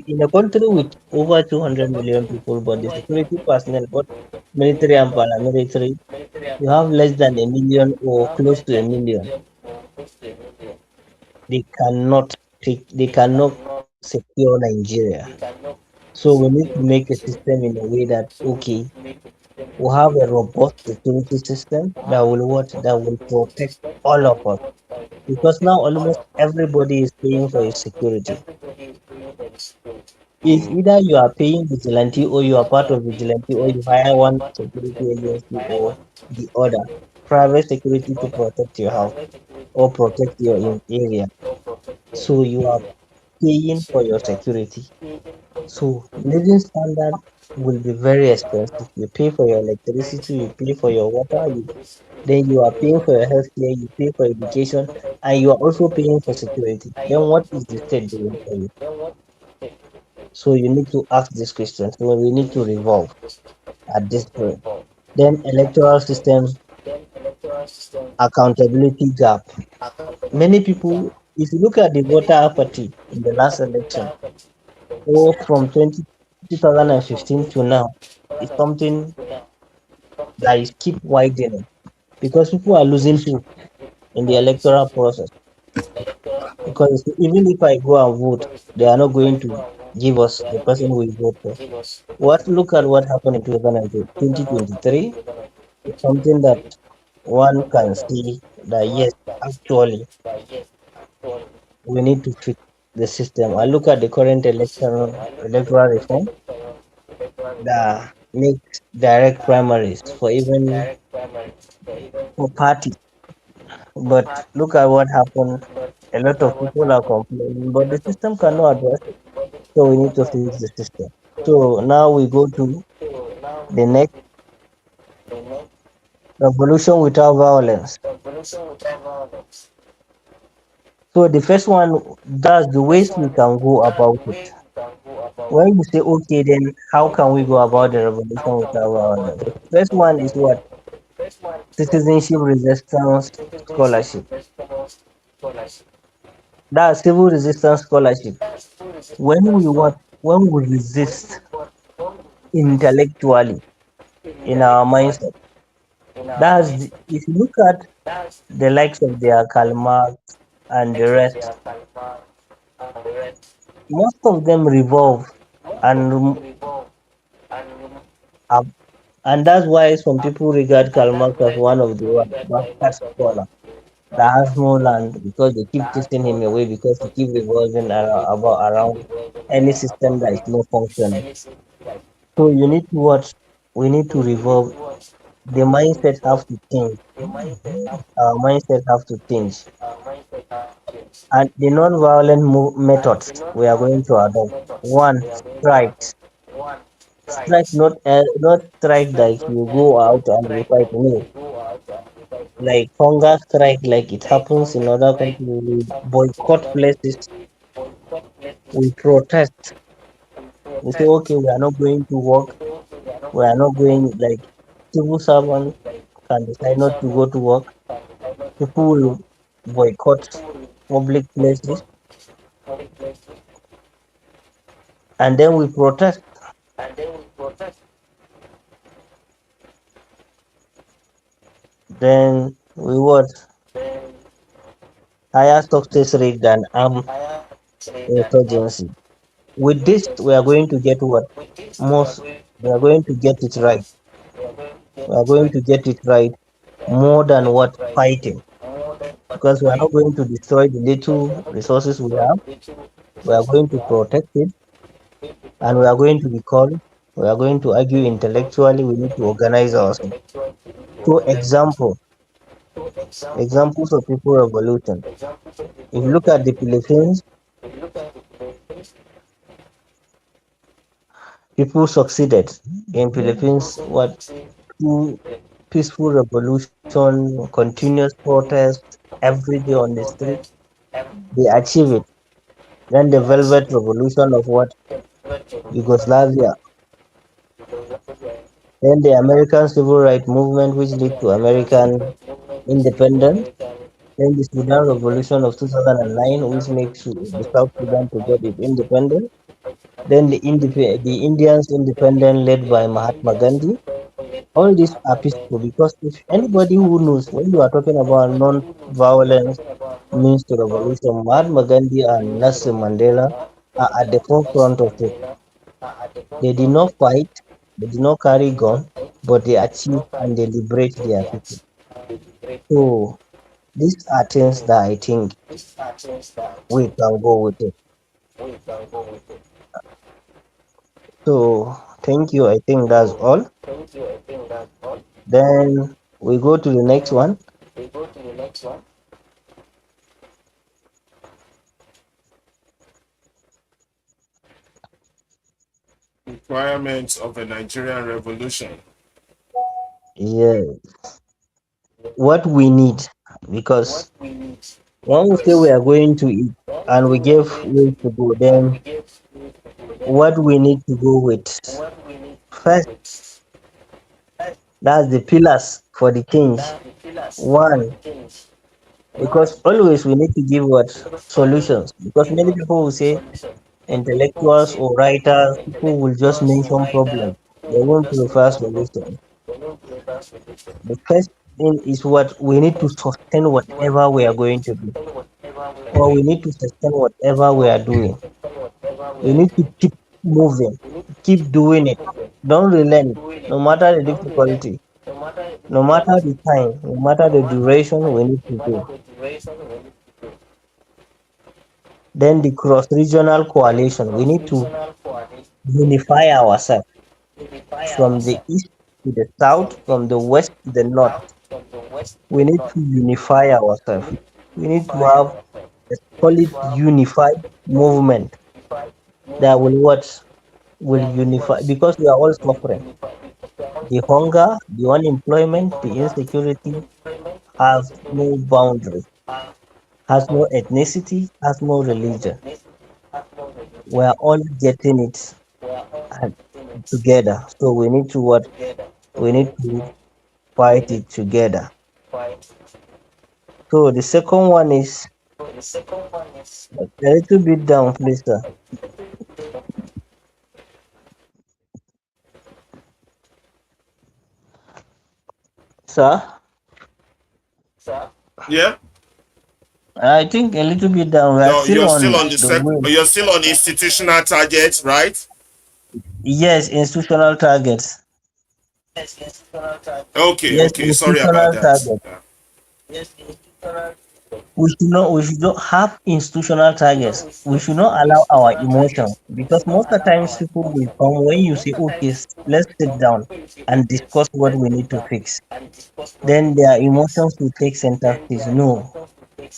in a country with over 200 million people, but the security personnel, both military and paramilitary, you have less than a million or close to a million. They cannot they cannot secure Nigeria. So we need to make a system in a way that okay, we have a robust security system that will what that will protect all of us. Because now almost everybody is paying for his security. Is either you are paying vigilante or you are part of vigilante or you hire one security agency or the other. Private security to protect your house or protect your area. So you are paying for your security. So living standard will be very expensive. You pay for your electricity, you pay for your water, then you are paying for your healthcare, you pay for education, and you are also paying for security. Then what is the state doing for you? So you need to ask this question. So we need to revolve at this point. Then electoral system accountability gap. Many people, if you look at the voter apathy in the last election, or from 2015 to now, it's something that is keep widening because people are losing hope in the electoral process. Because even if I go and vote, they are not going to give us the person we vote for. What look at what happened in 2023? It's something that one can see that yes, actually we need to fix the system. I look at the current electoral reform that makes direct primaries for even for parties. But look at what happened. A lot of people are complaining, but the system cannot address it. So we need to fix the system. So now we go to the next revolution without violence. So the first one, that's the ways we can go about it. When you say okay, then how can we go about the revolution without violence? The first one is what? Citizenship resistance scholarship. That's civil resistance scholarship. When we what? When we resist intellectually in our mindset. If you look at the likes of their Karl Marx and the rest, most of them revolve and ab- and that's why some people regard Karl Marx as one of the what, bastard scholar that has no land because they keep chasing him away because he keep revolving around any system that is not functioning. So you need to watch. We need to revolve. The mindset have to change. Our mindset have to change. And the non-violent methods we are going to adopt. One, strikes. Strike not strike like you go out and you fight. No, like hunger strike, like it happens in other countries. We boycott places. We protest. We say, okay, we are not going to work. We are not going like civil servants can decide not to go to work. People will boycott public places, and then we protest. Then we what? Higher success rate than armed insurgency. With this, we are going to get what? Most, we are going to get it right. We are going to get it right more than what? Fighting. Because we are not going to destroy the little resources we have. We are going to protect it and we are going to be called. We are going to argue intellectually. We need to organize ourselves. So, examples of people revolution. If you look at the Philippines, people succeeded in Philippines. What through peaceful revolution, continuous protest every day on the street, they achieve it. Then the Velvet Revolution of what? Yugoslavia. Then the American Civil Rights Movement, which led to American independence. Then the Sudan Revolution of 2009, which makes the South Sudan to get its independence. Then the Indians independence led by Mahatma Gandhi. All these are peaceful because if anybody who knows when you are talking about non-violence means to revolution, Mahatma Gandhi and Nelson Mandela are at the forefront of it. They did not fight, they did not carry gun, but they achieve and they liberate their people. So these are things that I think we can go with it. So thank you. I think that's all. Then we go to the next one. requirements of a Nigerian revolution. Yeah, what we need, because when we say we are going to eat and we give way to go, then what we need to go with first, that's the pillars for the change. One, because always we need to give what solutions, because many people will say intellectuals or writers, people will just mention problems. They won't prefer solutions. The first thing is what we need to sustain whatever we are going to do, or we need to sustain whatever we are doing. We need to keep moving, keep doing it. Don't relent, no matter the difficulty, no matter the time, no matter the duration, we need to go. Then the cross regional coalition, we need to unify ourselves from the east to the south, from the west to the north. We need to unify ourselves. We need to have a solid unified movement that will what will unify, because we are all suffering. The hunger, the unemployment, the insecurity has no boundary, has no ethnicity, has no religion. We are all getting it and together. So we need to what? We need to fight it together. So the second one is a little bit down, please, sir. Sir, Yeah. I think a little bit down. We are No, still you're still on on the the way. you're still on institutional targets, right? Yes, institutional targets. Okay, Yes, okay. Sorry about institutional that. targets. We should not have institutional targets. We should not allow our emotions, because most of the times people will come when you say, okay, let's sit down and discuss what we need to fix. Then their emotions will take center stage. No,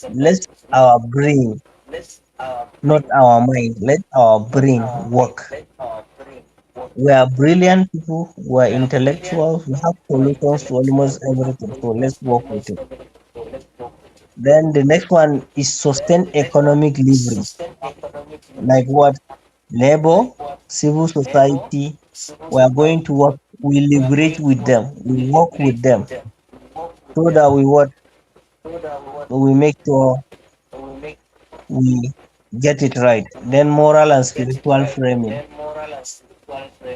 let our brain, not our mind, let our brain work. We are brilliant people, we are intellectuals, we have solutions to almost everything. So let's work with it. Then the next one is sustain economic leverage. Like what? Labor, civil society, we are going to work, we leverage with them, we work with them, so that we what? We make sure we get it right. Then moral and spiritual framing.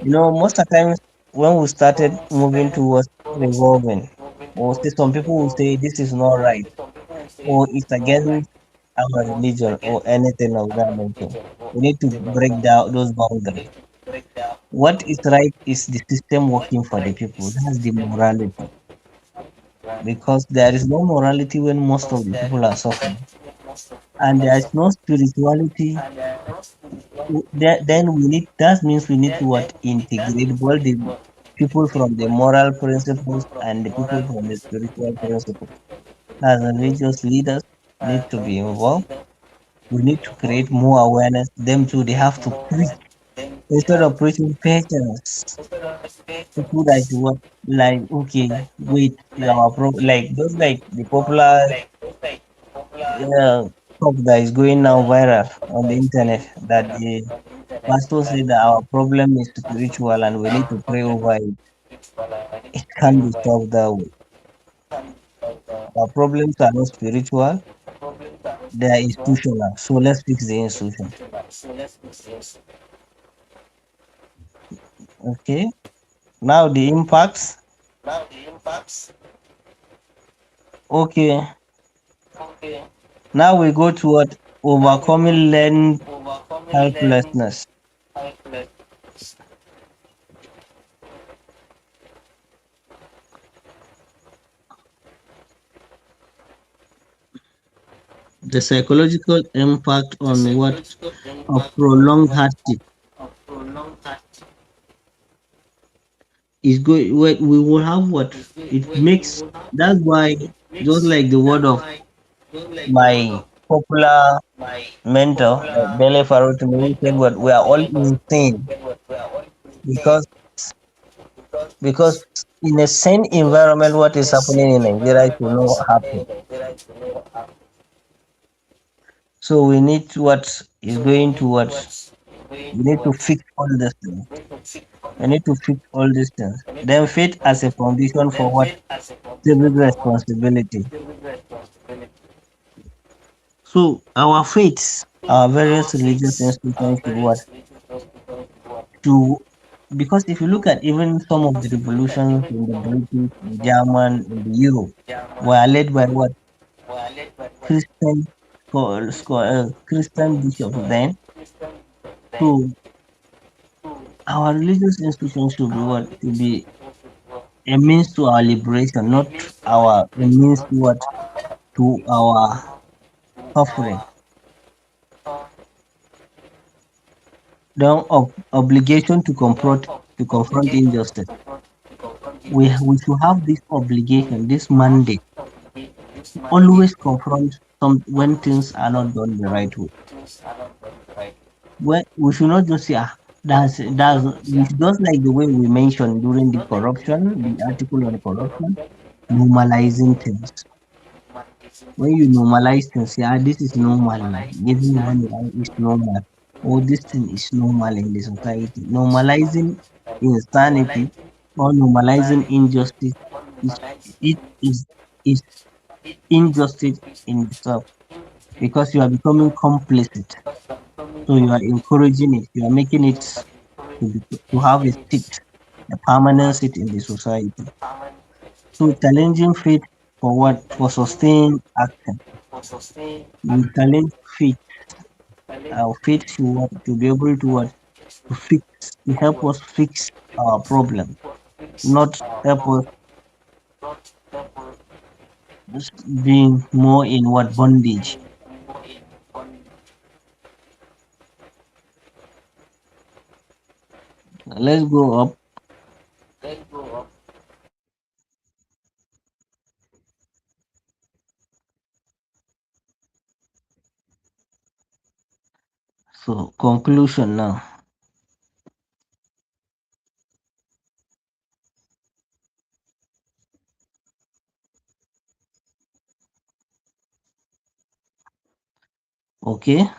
Most of the times when we started moving towards revolving, or say some people will say this is not right, or it's against our religion, or anything of that nature. We need to break down those boundaries. What is right is the system working for the people. That's the morality. Because there is no morality when most of the people are suffering. And there is no spirituality. Then we need, that means we need to what? Integrate both the people from the moral principles and the people from the spiritual principles. As religious leaders need to be involved. We need to create more awareness. Them too, they have to preach instead of preaching patience. People like what, like, okay, wait, our like those, like the popular talk that is going now viral on the internet, that the pastor said that our problem is spiritual and we need to pray over it. It can't be solved that way. Our problems are not spiritual, they are institutional. So let's fix the institution. Okay. Now the impacts. Okay. Now we go to what? Overcoming learned helplessness. The psychological impact on what? Of prolonged hardship is going. We will have what? It makes. That's why, just like the word of my popular mentor, Bele Farotimi, said, what? We are all insane because because in a sane environment, what is happening in Nigeria should not happen. So we need what is going to what we need to fix all these things. We need to fix all these things. Then faith as a foundation for what civic responsibility. So our faiths, our various religious institutions should what to because if you look at even some of the revolutions in the British, the German, in the Europe, were led by what Christian Christian bishops then. So our religious institutions should be what to be a means to our liberation, not our a means to what to our suffering. The obligation to confront injustice. We should have this obligation, this mandate, always confront some when things are not done the right way. Well, we should not just say, that's we should just like the way we mentioned during the article on corruption, normalizing things. When you normalize things, yeah, this is normal now. Giving money out is normal. Or this thing is normal in the society. Normalizing insanity or normalizing injustice is it is injustice in itself because you are becoming complicit. So you are encouraging it. You are making it to have a seat, a permanent seat in the society. So challenging faith for what? For sustained action. We challenge faith. Our faith to what? To be able to what? To fix, to help us fix our problem, not help us being more in what bondage. Let's go up. So conclusion now. Okay.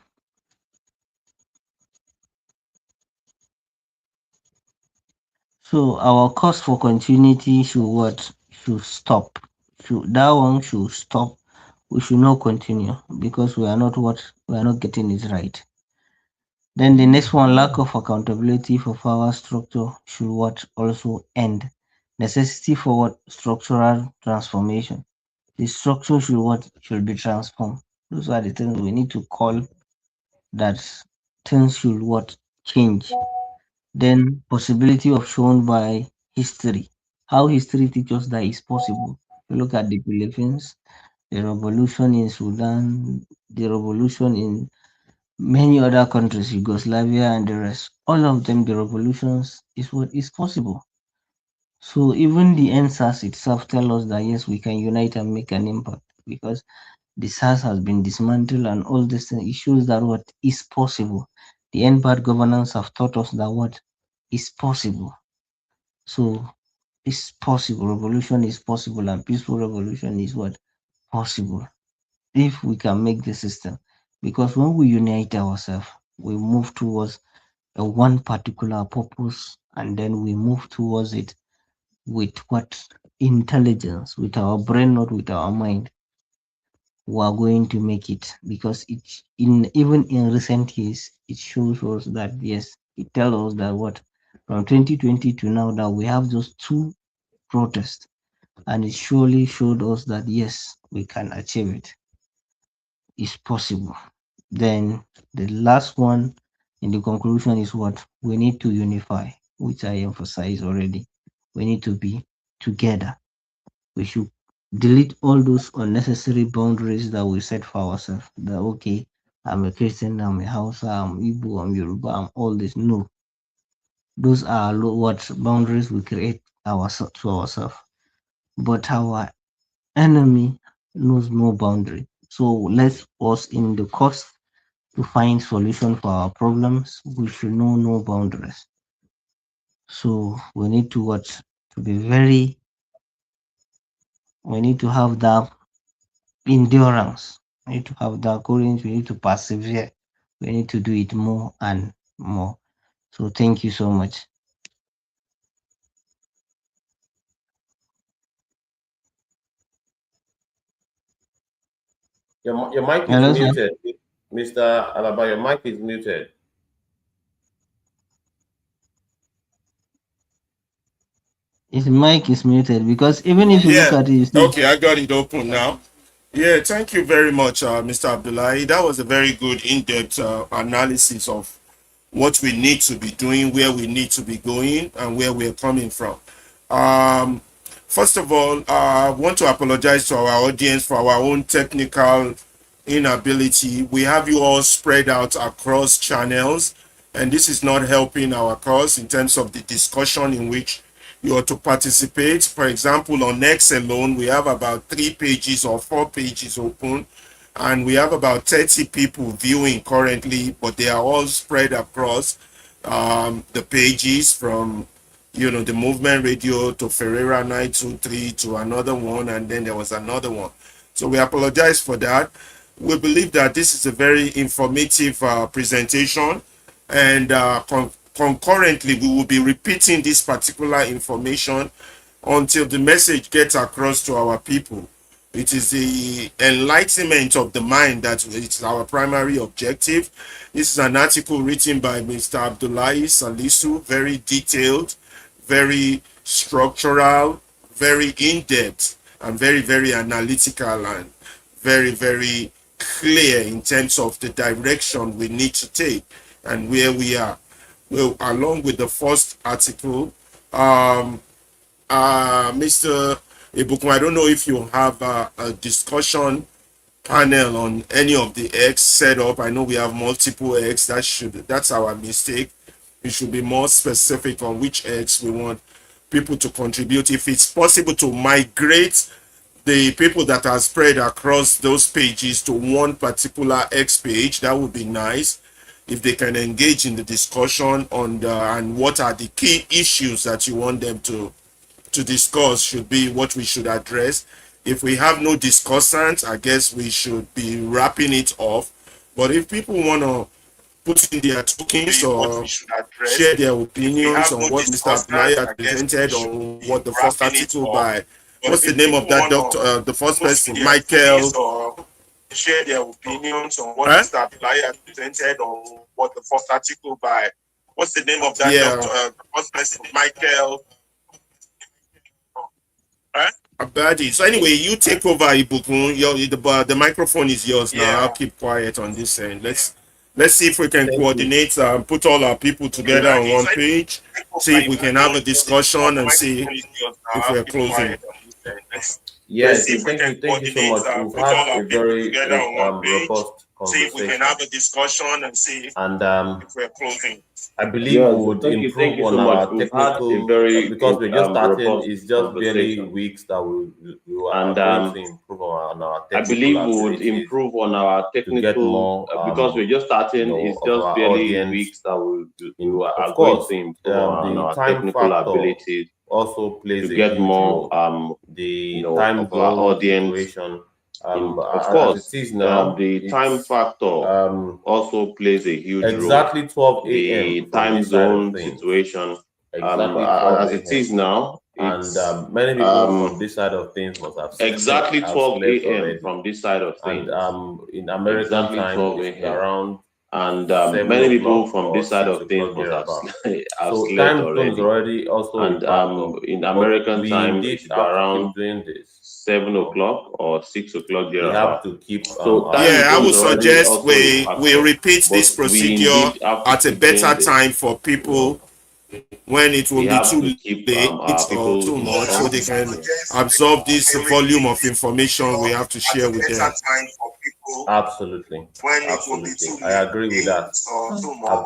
So our cost for continuity should what? Should stop. Should that one should stop. We should not continue because we are not what we are not getting it right. Then the next one, lack of accountability for power structure should what also end. Necessity for what structural transformation. The structure should what should be transformed. Those are the things we need to call that things should what change. Then possibility of shown by history. How history teaches that is possible. You look at the Philippines, the revolution in Sudan, the revolution in many other countries, Yugoslavia and the rest. All of them, the revolutions is what is possible. So even the NSAS itself tell us that yes, we can unite and make an impact because the SARS has been dismantled and all these things. It shows that what is possible. The NPAD governance have taught us that what is possible. So it's possible. Revolution is possible and peaceful revolution is what possible if we can make the system. Because when we unite ourselves, we move towards a one particular purpose and then we move towards it with what intelligence, with our brain, not with our mind. We are going to make it because it in even in recent years it shows us that yes, it tells us that what from 2020 to now that we have just two protests and it surely showed us that yes, we can achieve it. It's possible. Then the last one in the conclusion is what we need to unify, which I emphasized already. We need to be together. We should delete all those unnecessary boundaries that we set for ourselves. That okay, I'm a Christian, I'm a Hausa, I'm Igbo, I'm Yoruba, I'm all this. No, those are what boundaries we create to ourselves. But our enemy knows no boundary. So let us in the course to find solution for our problems, we should know no boundaries. So we need to what to be very. We need to have that endurance. We need to have that courage. We need to persevere. We need to do it more and more. So thank you so much. Your mic is Hello, sir. muted, Mr. Alaba. Your mic is muted. His mic is muted because even if you look Yeah. at it, you see. Okay, I got it open now. Yeah, thank you very much, Mr. Abdullahi. That was a very good in-depth analysis of what we need to be doing, where we need to be going, and where we're coming from. Um, First of all, I want to apologize to our audience for our own technical inability. We have you all spread out across channels, and this is not helping our cause in terms of the discussion in which you are to participate. For example, on X alone, we have about 3 pages or 4 pages open, and we have about 30 people viewing currently, but they are all spread across the pages from the movement radio to Ferreira 923 to another one, and then there was another one. So we apologize for that. We believe that this is a very informative presentation, and concurrently we will be repeating this particular information until the message gets across to our people. It is the enlightenment of the mind that is our primary objective. This is an article written by Mr. Abdullahi Salisu, very detailed, very structural, very in-depth, and very, very analytical, and very, very clear in terms of the direction we need to take and where we are. Well, along with the first article, Mr. Ibukun, I don't know if you have a discussion panel on any of the X set up. I know we have multiple X. That's our mistake. We should be more specific on which X we want people to contribute. If it's possible to migrate the people that are spread across those pages to one particular X page, that would be nice. If they can engage in the discussion on and what are the key issues that you want them to discuss should be what we should address. If we have no discussants, I guess we should be wrapping it off. But if people want to put in their tokens or share their opinions on what Mr. Abdullahi had presented, on what the first article by, what's the name of that doctor, the first person, Michael, share their opinions on what Mr. Abdullahi had presented, on what the first article by, what's the name of that doctor, the first person, Michael, Abadi. So anyway, you take over, Ibukun. The microphone is yours now. I'll keep quiet on this end. Let's see if we can coordinate, put all our people together on one page, see if we can have a discussion and see if we're closing. Yes, thank you so much. We've had a very robust See if we can conversation, have a discussion and see and if we're closing. I believe we would improve on our technical because we're just starting. It's just barely weeks that we are going to improve on our technical. I believe we would improve on our to get technical more because we're just starting. It's of just our barely audience. weeks that we are Of going course, to improve on the our time technical factor abilities also plays to a get huge more role. The know, time of our zone audience. situation. Of as course, it is now, the time factor also plays a huge role. exactly 12 a.m. The from time this side of zone things. situation, Exactly 12 as it is a.m. now, And it's many people from this side of things must have exactly have 12 slept a.m. already. from this side of things. And in American Exactly time, 12 it's a.m. around And 7 many people o'clock from or this side 6 of things o'clock must have, thereabout. have So slept time zone is already. already also a And factor. in But American we time, indeed it's have to around keep doing this. 7 o'clock or 6 o'clock We have thereabout. to keep So our time Yeah, I zone would is already suggest also a we factor. repeat this But we procedure indeed have to at a keep doing better this. time for people when it will We be have too to keep late our or people too much, so they can informed. absorb this volume of information we have to share with them. Absolutely. Absolutely. I agree with that.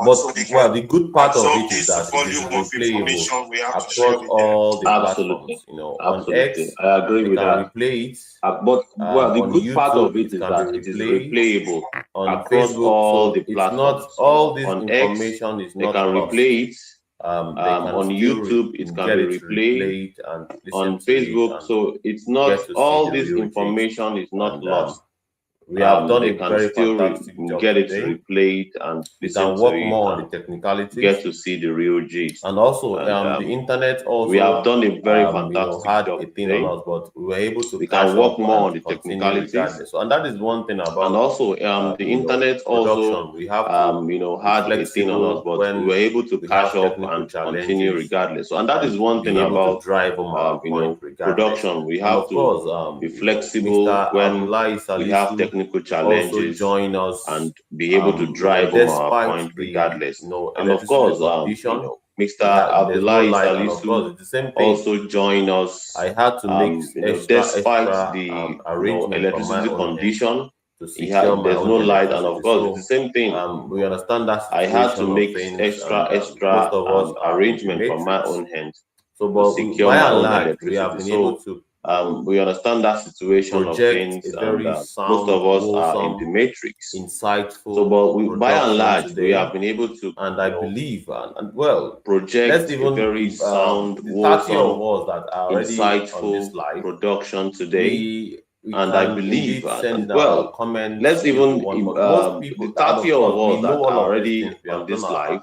But well, the good part of it is that it is replayable across all the Absolutely. platforms. You know, on Absolutely. X, I agree they with can that. replay it. But well, the On good part of YouTube, it is can that be it is replayed. replayable On across Facebook, all so the it's platforms. not all this On X, information is they not can lost. replay it. They can on still YouTube, it can get be it replayed. and On listen to it Facebook, and so it's get not to see all the this real gist. information is not And lost. we have done They a can very still fantastic job get it today. replayed and We listen can to work it more on and the technicalities. get to see the real gist. And also, And the internet also, we have done a very fantastic had job a thing today. on us, but we were able to We catch can work up more on and the continue technicalities. regardless. So, and that is one thing about And also, the internet also, production. We have to had a thing on us, but we were able to catch up and continue regardless. So, and that is one thing about drive home our point regardless. production. We And have of course, be flexible Mr. when Abdullahi we Salisu have technical also challenges join us and be able to drive home our point regardless. And of course, Mr. Abdullahi Salisu it's the same thing. also join us. I had to make despite the electricity condition, there's no light, and of course, it's the same thing. We understand that I had to make things, extra most of us arrangement from my own hand so, but to secure by my and own large, electricity. we have been So, able to we understand that situation of things, and most of us are in the matrix. Insightful. So, but by and large, today, we have been able to, and I believe, and well, project let's even a very sound, the 30 wholesome, of us that are already insightful on this live production today. We And I believe, send well, comments. let's even most people, the 30 of us that are already on this live,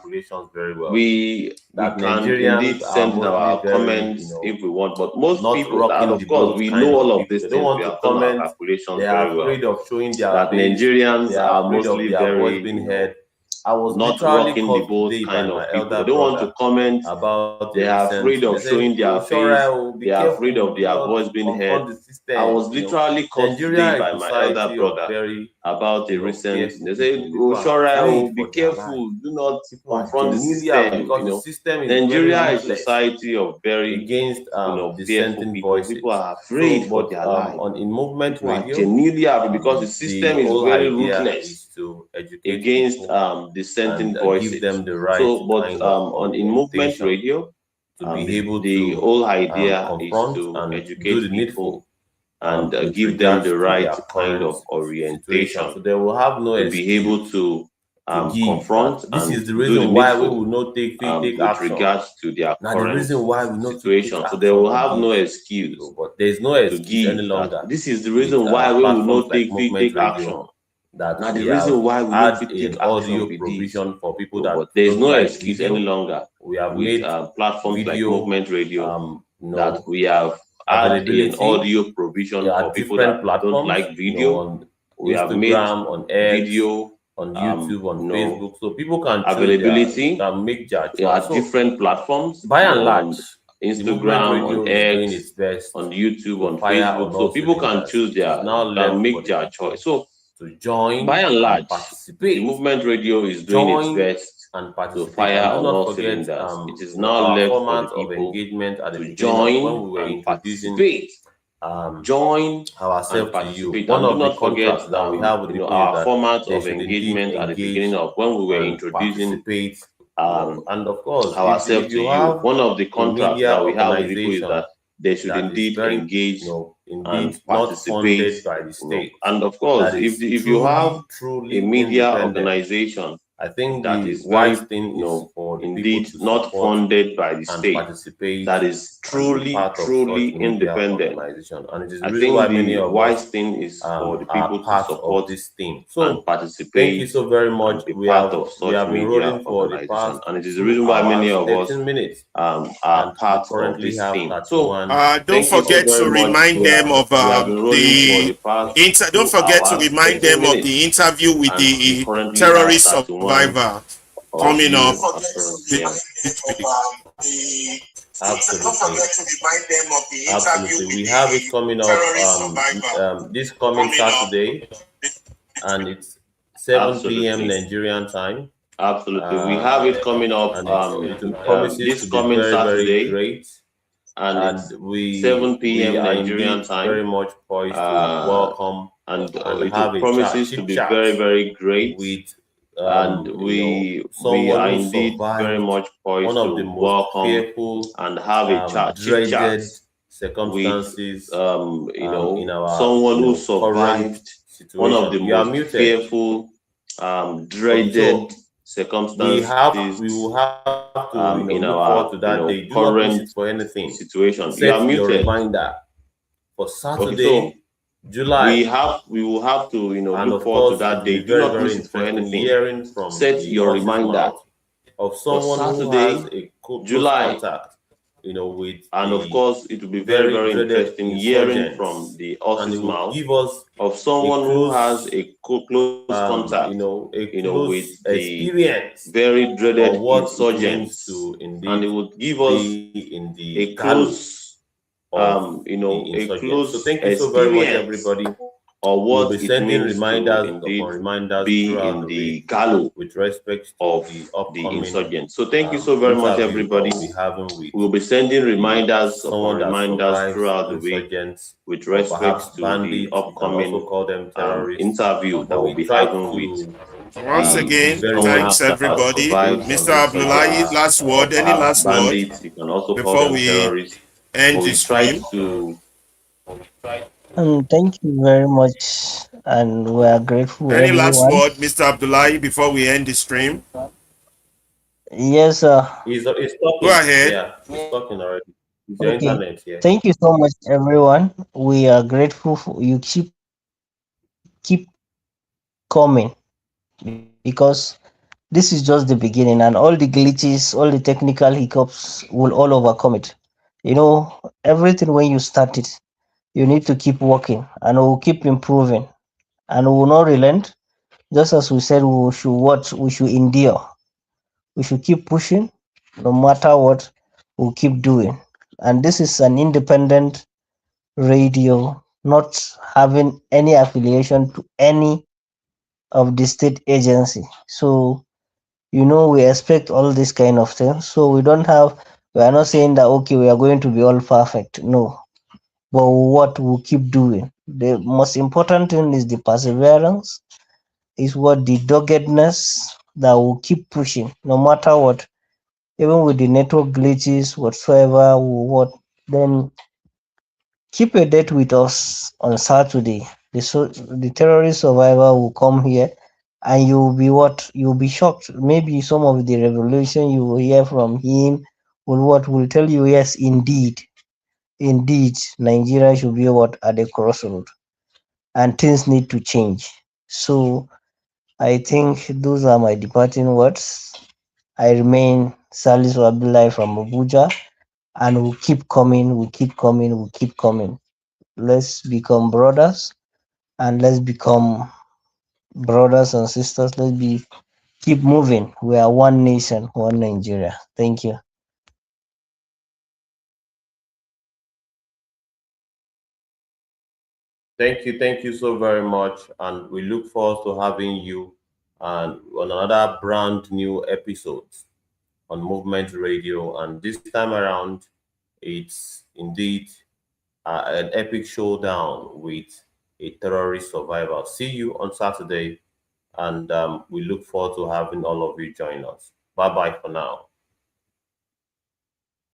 very well. we can indeed send our comments if we want, but most people, and of course, we know all of these things. We have done our calculations very well. Of showing their that Nigerians are mostly very heard. I was not rocking the boat kind of people. They don't want to comment about. They are afraid of showing their face. They are afraid of their voice being heard. I was literally called today by my elder brother about the recent. They say, "Oh, Shora, be careful. Do not confront the system." Nigeria is a society of very against fearful people. People are afraid for their life. In movement radio, genuinely because the system is very ruthless to educate against dissenting voices. Give them the right so, but in movement radio, to be able the to whole idea is to educate people and give them the right kind of orientation. So they will have no to be able to confront. This and is the reason why we will not take with action. regards to their Now, current the reason why we not situation. So they will have no excuse. But there is no to excuse give any longer. This is the reason why we will not take action. That now the reason why we had need to take an audio action provision for people that but there is no excuse any longer. We have with made platforms video, like Movement Radio that we have had an audio provision for people that don't like video. On we Instagram, have made on X, video on YouTube, on Facebook, so people can availability can make judge at different platforms. By and large, Instagram, on X, on YouTube, on Facebook, so people can choose their can make their choice. So to join, by and large, participate. The Movement Radio is doing its best and to fire on all cylinders. It is now left for the people engagement at to join when we were and participate. Join ourselves and to you. One of the contracts that we have with our format of engagement at the beginning of when we were introducing and of course ourselves to you. One of the contracts that we have with people is that they should indeed engage and participate by the state. And of course, if you have a media organization, I think that is wise thing is for indeed not funded by the state, that is truly independent. And it is I think the wise thing is for the people to support this thing and participate. Thank you so very much. We have been rolling for the past, and it is the reason why many of us are part of this thing. So don't forget to remind them of don't forget to remind them of the interview with the terrorist survivor coming up this week. Absolutely. We have it coming up this coming Saturday, and it's 7 p.m. Nigerian time. Absolutely. We have it coming up this coming Saturday. Great. And we 7 p.m. Nigerian time. Very much poised to welcome and it promises to be very, very great. With and we are indeed very much poised to welcome and have a chat circumstances with in our someone who survived one of the most fearful dreaded circumstances, we will have to in look our forward to that day. Do not miss current it for anything. situation. Set You are your muted. reminder for Saturday, Okay, so July. we will have to And look of forward to course, that it will day. be Do very, not very miss it for interesting anything. hearing from Set the your horse's reminder mouth of for someone who Saturday, has a close July. contact, with And of the course, it will be very, very dreaded interesting hearing insurgents, from the and horse's it will mouth give us of someone who has a close contact, a with close the experience very dreaded of what it means insurgents, to and it indeed would give us be in the a galley close, of the a insurgents. close So thank you so very much, experience everybody. or We'll what be it sending means to reminders indeed upon reminders be throughout in the the week gallows with respect to of the the upcoming insurgents. So thank you so very much, interview everybody. that we'll be having with We'll be sending reminders someone upon that reminders survives throughout the week insurgents, with or respect perhaps to the bandits. You can also upcoming call them terrorists. interview that But we'll we be try having with to Once again, very, someone very thanks that has everybody. survived Mr. on Abdullahi, last word. Any perhaps last word bandits. You can also call before them we terrorists. end But the we try stream? to Thank you very much, and we are grateful, Any last everyone. word, Mr. Abdullahi, before we end the stream? Yes, He's Go talking. ahead. Yeah, he's talking already. It's your okay. internet here. Thank you so much, everyone. We are grateful for you. Keep coming, because this is just the beginning, and all the glitches, all the technical hiccups will all overcome it. Everything, when you start it, you need to keep working, and we'll keep improving, and we will not relent. Just as we said, we should endure. We should keep pushing, no matter what. We'll keep doing. And this is an independent radio, not having any affiliation to any of the state agency. So we expect all this kind of things. So we are not saying that, okay, we are going to be all perfect. No. But what we'll keep doing. The most important thing is the perseverance, is what the doggedness that will keep pushing no matter what. Even with the network glitches, whatsoever, then keep a date with us on Saturday. The terrorist survivor will come here, and you'll be shocked. Maybe some of the revelation you will hear from him will tell you, yes, indeed, Nigeria should be at the crossroad, and things need to change. So I think those are my departing words. I remain Salisu Abdullahi from Abuja, and we'll keep coming, we'll keep coming. Let's become brothers, and let's become brothers and sisters. Keep moving. We are one nation, one Nigeria. Thank you. Thank you so very much, and we look forward to having you on another brand new episode on Movement Radio. And this time around, it's indeed an epic showdown with a terrorist survivor. See you on Saturday, and we look forward to having all of you join us. Bye bye for now.